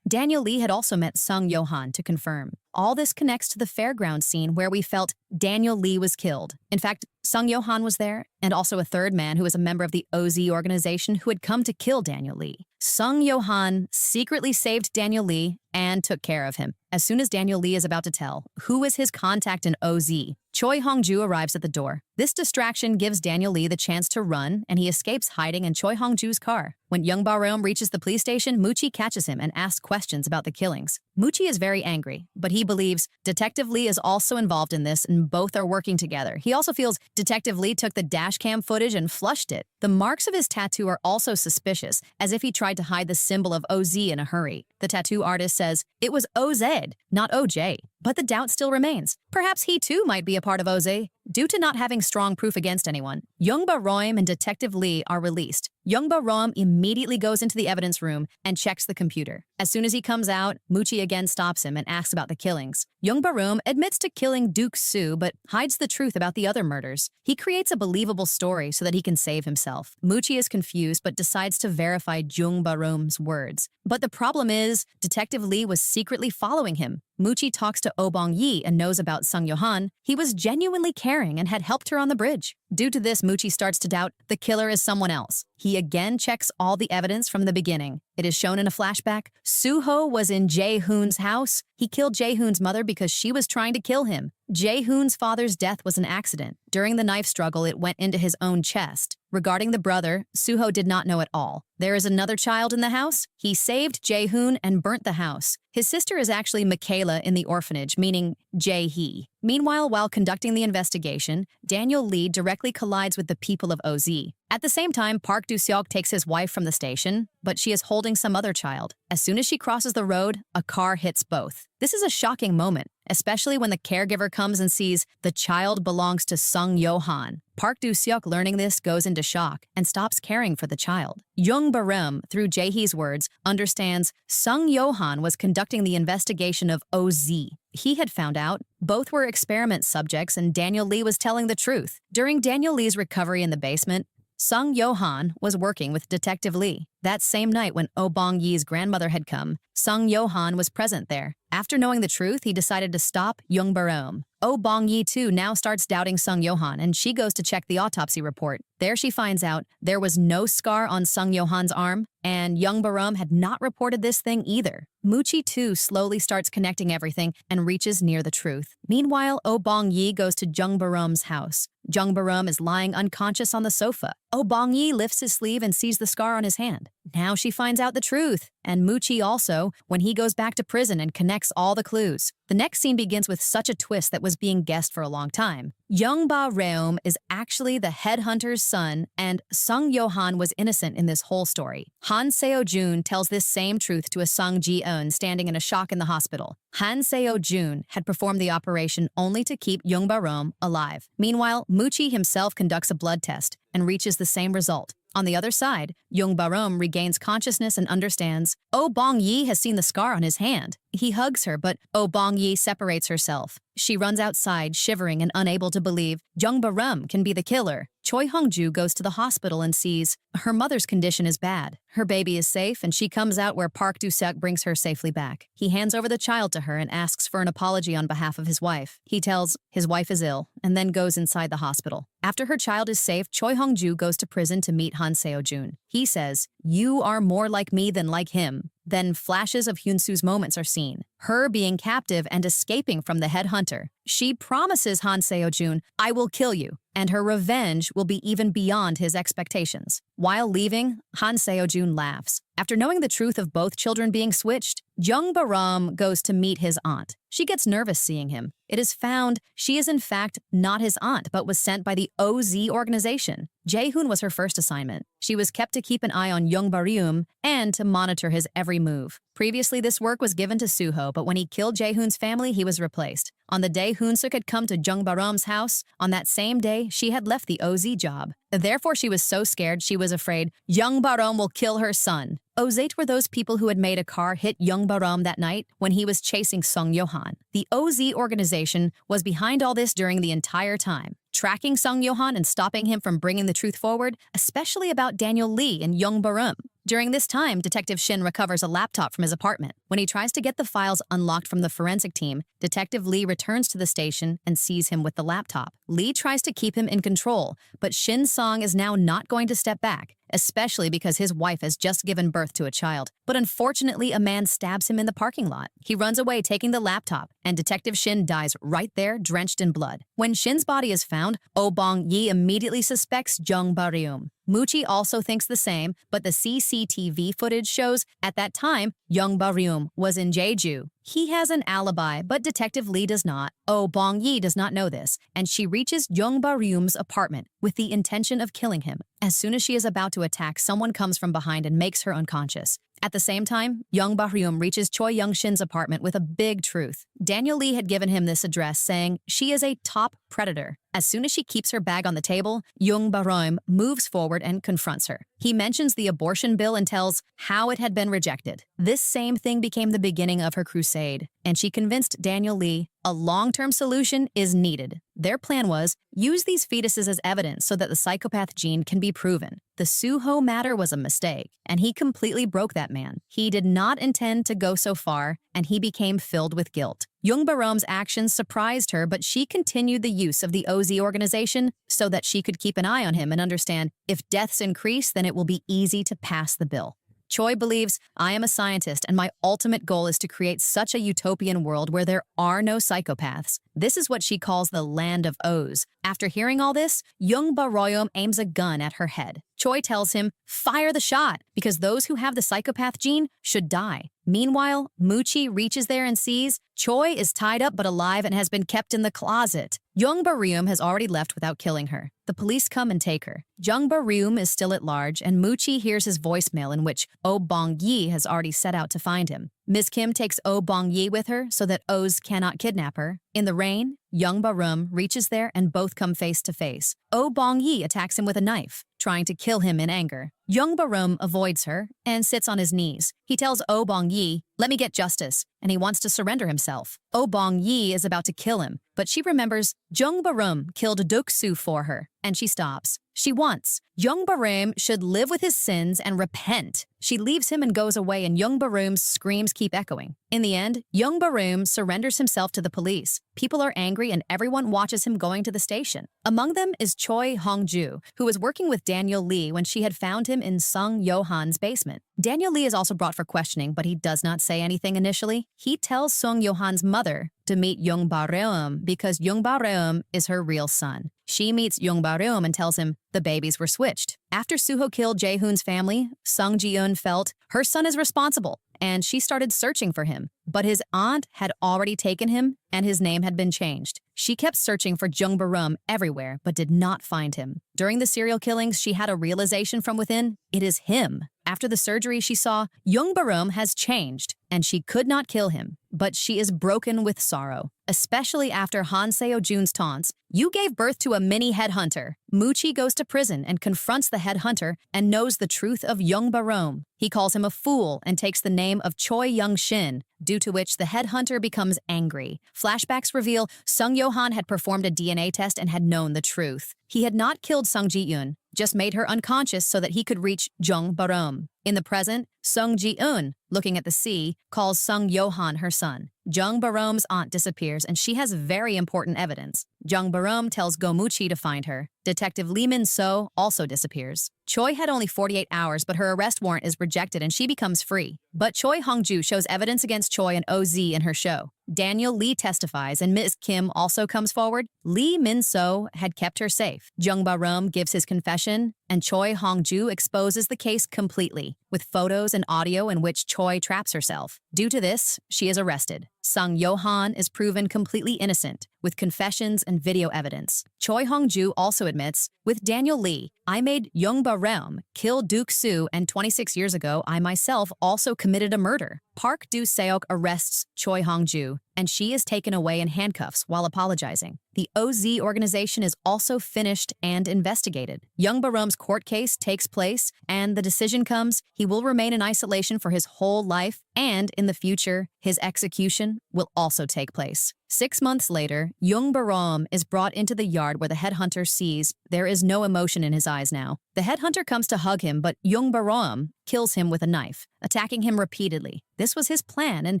Daniel Lee had also met Sung Yo-han to confirm. All this connects to the fairground scene where we felt Daniel Lee was killed. In fact, Sung Yo-han was there, and also a third man who was a member of the OZ organization who had come to kill Daniel Lee. Sung Yo-han secretly saved Daniel Lee and took care of him. As soon as Daniel Lee is about to tell who is his contact in OZ, Choi Hong-ju arrives at the door. This distraction gives Daniel Lee the chance to run, and he escapes hiding in Choi Hong-ju's car. When Young Barum reaches the police station, Muchi catches him and asks questions about the killings. Muchi is very angry, but he believes Detective Lee is also involved in this and both are working together. He also feels Detective Lee took the dashcam footage and flushed it. The marks of his tattoo are also suspicious, as if he tried to hide the symbol of OZ in a hurry. The tattoo artist says it was OZ, not OJ. But the doubt still remains. Perhaps he too might be a part of OZ. Due to not having strong proof against anyone, Young Barum and Detective Lee are released. Young Barum immediately goes into the evidence room and checks the computer. As soon as he comes out, Muchi again stops him and asks about the killings. Young Barum admits to killing Duke Soo, but hides the truth about the other murders. He creates a believable story so that he can save himself. Muchi is confused but decides to verify Young Barum's words. But the problem is, Detective Lee was secretly following him. Muchi talks to Oh Bong-yee and knows about Sung Yo-han. He was genuinely caring and had helped her on the bridge. Due to this, Muchi starts to doubt the killer is someone else. He again checks all the evidence from the beginning. It is shown in a flashback. Soo-ho was in Jae-hoon's house. He killed Jae-hoon's mother because she was trying to kill him. Jae-hoon's father's death was an accident. During the knife struggle, it went into his own chest. Regarding the brother, Soo-ho did not know at all. There is another child in the house. He saved Jae-hoon and burnt the house. His sister is actually Michaela in the orphanage, meaning Jae-hee. Meanwhile, while conducting the investigation, Daniel Lee directly collides with the people of OZ. At the same time, Park Do-seok takes his wife from the station, but she is holding some other child. As soon as she crosses the road, a car hits both. This is a shocking moment, especially when the caregiver comes and sees the child belongs to Sung Yo-han. Park Do-seok, learning this, goes into shock and stops caring for the child. Jung Barum, through Jae-hee's words, understands Sung Yo-han was conducting the investigation of OZ. He had found out both were experiment subjects and Daniel Lee was telling the truth. During Daniel Lee's recovery in the basement, Sung Yo-han was working with Detective Lee. That same night when Oh Bong-yee's grandmother had come, Sung Yo-han was present there. After knowing the truth, he decided to stop Jung Barum. Oh Bong-yee too now starts doubting Sung Yo-han, and she goes to check the autopsy report. There she finds out there was no scar on Sung Yo-han's arm, and Jung Barum had not reported this thing either. Muchi too slowly starts connecting everything and reaches near the truth. Meanwhile, Oh Bong-yee goes to Jung Barum's house. Jung Barum is lying unconscious on the sofa. Oh Bong-yee lifts his sleeve and sees the scar on his hand. Now she finds out the truth, and Muchi also, when he goes back to prison and connects all the clues. The next scene begins with such a twist that was being guessed for a long time. Jung Ba-reum is actually the headhunter's son, and Sung Yo-han was innocent in this whole story. Han Seo-jun tells this same truth to a Sung Ji-eun standing in a shock in the hospital. Han Seo-jun had performed the operation only to keep Jung Ba-reum alive. Meanwhile, Muchi himself conducts a blood test and reaches the same result. On the other side, Jung Barum regains consciousness and understands Oh Bong-yee has seen the scar on his hand. He hugs her, but Oh Bong-yee separates herself. She runs outside, shivering and unable to believe Jung Barum can be the killer. Choi Hong-ju goes to the hospital and sees her mother's condition is bad. Her baby is safe, and she comes out where Park Do-seok brings her safely back. He hands over the child to her and asks for an apology on behalf of his wife. He tells his wife is ill, and then goes inside the hospital. After her child is safe, Choi Hong-ju goes to prison to meet Han Seo-jun. He says, "You are more like me than like him." Then flashes of Hyun-soo's moments are seen, her being captive and escaping from the headhunter. She promises Han Seo-jun, "I will kill you," and her revenge will be even beyond his expectations. While leaving, Han Seo-jun laughs. After knowing the truth of both children being switched, Jung Barum goes to meet his aunt. She gets nervous seeing him. It is found she is in fact not his aunt, but was sent by the OZ organization. Jae-hoon was her first assignment. She was kept to keep an eye on Jung Barum and to monitor his every move. Previously, this work was given to Soo-ho, but when he killed Jae-hoon's family, he was replaced. On the day Hoon-suk had come to Jung Barum's house, on that same day, she had left the OZ job. Therefore, she was so scared she was afraid Jung Barum will kill her son. OZ were those people who had made a car hit Jung Barum that night when he was chasing Sung Yo-han. The OZ organization was behind all this during the entire time, tracking Sung Yo-han and stopping him from bringing the truth forward, especially about Daniel Lee and Jung Barum. During this time, Detective Shin recovers a laptop from his apartment. When he tries to get the files unlocked from the forensic team, Detective Lee returns to the station and sees him with the laptop. Lee tries to keep him in control, but Shin Song is now not going to step back, especially because his wife has just given birth to a child. But unfortunately, a man stabs him in the parking lot. He runs away taking the laptop, and Detective Shin dies right there, drenched in blood. When Shin's body is found, Oh Bong-yee immediately suspects Jung Barum. Muchi also thinks the same, but the CCTV footage shows at that time, Jung Barum was in Jeju. He has an alibi, but Detective Lee does not. Oh Bong-yee does not know this, and she reaches Jung Barum's apartment with the intention of killing him. As soon as she is about to attack, someone comes from behind and makes her unconscious. At the same time, Jung Barum reaches Choi Young-shin's apartment with a big truth. Daniel Lee had given him this address saying she is a top predator. As soon as she keeps her bag on the table, Jung Barum moves forward and confronts her. He mentions the abortion bill and tells how it had been rejected. This same thing became the beginning of her crusade, and she convinced Daniel Lee a long-term solution is needed. Their plan was, use these fetuses as evidence so that the psychopath gene can be proven. The Soo-ho matter was a mistake, and he completely broke that man. He did not intend to go so far, and he became filled with guilt. Young Barom's actions surprised her, but she continued the use of the OZ organization so that she could keep an eye on him and understand if deaths increase, then it will be easy to pass the bill. Choi believes, I am a scientist and my ultimate goal is to create such a utopian world where there are no psychopaths. This is what she calls the land of O's. After hearing all this, Young Baroyom aims a gun at her head. Choi tells him, fire the shot, because those who have the psychopath gene should die. Meanwhile, Muchi reaches there and sees Choi is tied up but alive and has been kept in the closet. Young Baryum has already left without killing her. The police come and take her. Young Baryum is still at large, and Muchi hears his voicemail in which Oh Bong-yi has already set out to find him. Ms. Kim takes Oh Bong-yi with her so that O's cannot kidnap her. In the rain, Young Barum reaches there and both come face to face. Oh Bong-yi attacks him with a knife, trying to kill him in anger. Young Barum avoids her and sits on his knees. He tells Oh Bong-yi, let me get justice, and he wants to surrender himself. Oh Bong-yi is about to kill him, but she remembers Jung Barum killed Duk-soo for her, and she stops. She wants Young Barum should live with his sins and repent. She leaves him and goes away, and Young Barum's screams keep echoing. In the end, Young Barum surrenders himself to the police. People are angry and everyone watches him going to the station. Among them is Choi Hong-ju, who was working with Daniel Lee when she had found him in Sung Yo-han's basement. Daniel Lee is also brought for questioning, but he does not say anything initially. He tells Sung Yo-han's mother to meet Young Bareum because Young Bareum is her real son. She meets Young Bareum and tells him the babies were switched. After Suho killed Jae-hoon's family, Sung Ji-eun felt her son is responsible, and she started searching for him. But his aunt had already taken him, and his name had been changed. She kept searching for Jung Barum everywhere, but did not find him. During the serial killings, she had a realization from within, it is him. After the surgery, she saw Young Barum has changed, and she could not kill him. But she is broken with sorrow, especially after Han Seo-jun's taunts. You gave birth to a mini headhunter. Muchi goes to prison and confronts the headhunter and knows the truth of Young Barum. He calls him a fool and takes the name of Choi Young-shin, due to which the headhunter becomes angry. Flashbacks reveal Sung Yo-han had performed a DNA test and had known the truth. He had not killed Sung Ji-eun, just made her unconscious so that he could reach Jung Barum. In the present, Sung Ji-eun, looking at the sea, calls Sung Yo-han her son. Jung Barum's aunt disappears, and she has very important evidence. Jung Barum tells Go Muchi to find her. Detective Lee Min-so also disappears. Choi had only 48 hours, but her arrest warrant is rejected and she becomes free. But Choi Hong-ju shows evidence against Choi and OZ in her show. Daniel Lee testifies and Ms. Kim also comes forward. Lee Min-so had kept her safe. Jung Barum gives his confession, and Choi Hong-ju exposes the case completely, with photos and audio in which Choi traps herself. Due to this, she is arrested. Sung Yo-han is proven completely innocent, with confessions and video evidence. Choi Hong-ju also admits, with Daniel Lee, I made Young Barum kill Duk-soo, and 26 years ago, I myself also committed a murder. Park Do-seok arrests Choi Hong-ju, and she is taken away in handcuffs while apologizing. The OZ organization is also finished and investigated. Young Barum's court case takes place, and the decision comes he will remain in isolation for his whole life, and in the future, his execution will also take place. 6 months later, Young Barum is brought into the yard where the headhunter sees there is no emotion in his eyes now. The headhunter comes to hug him, but Young Barum kills him with a knife, attacking him repeatedly. This was his plan, and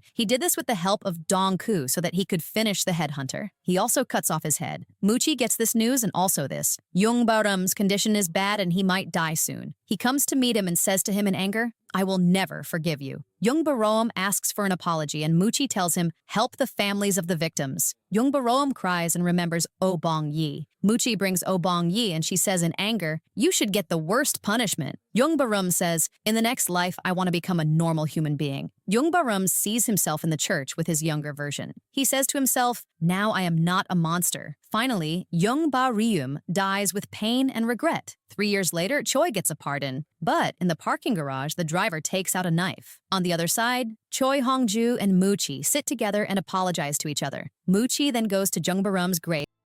he did this with the help of Dong-koo so that he could finish the headhunter. He also cuts off his head. Muchi gets this news and also this. Young Barum's condition is bad and he might die soon. He comes to meet him and says to him in anger, I will never forgive you. Young Barum asks for an apology and Muchi tells him, help the families of the victims. Young Barum cries and remembers Oh Bong-yi. Muchi brings Oh Bong-yi and she says in anger, you should get the worst punishment. Young Barum says, in the next life, I want to become a normal human being. Young Barum sees himself in the church with his younger version. He says to himself, now I am not a monster. Finally, Young Ba-ryum dies with pain and regret. 3 years later, Choi gets a pardon. But in the parking garage, the driver takes out a knife. On the other side, Choi Hong-ju and Muchi sit together and apologize to each other. Muchi then goes to Jung Barum's grave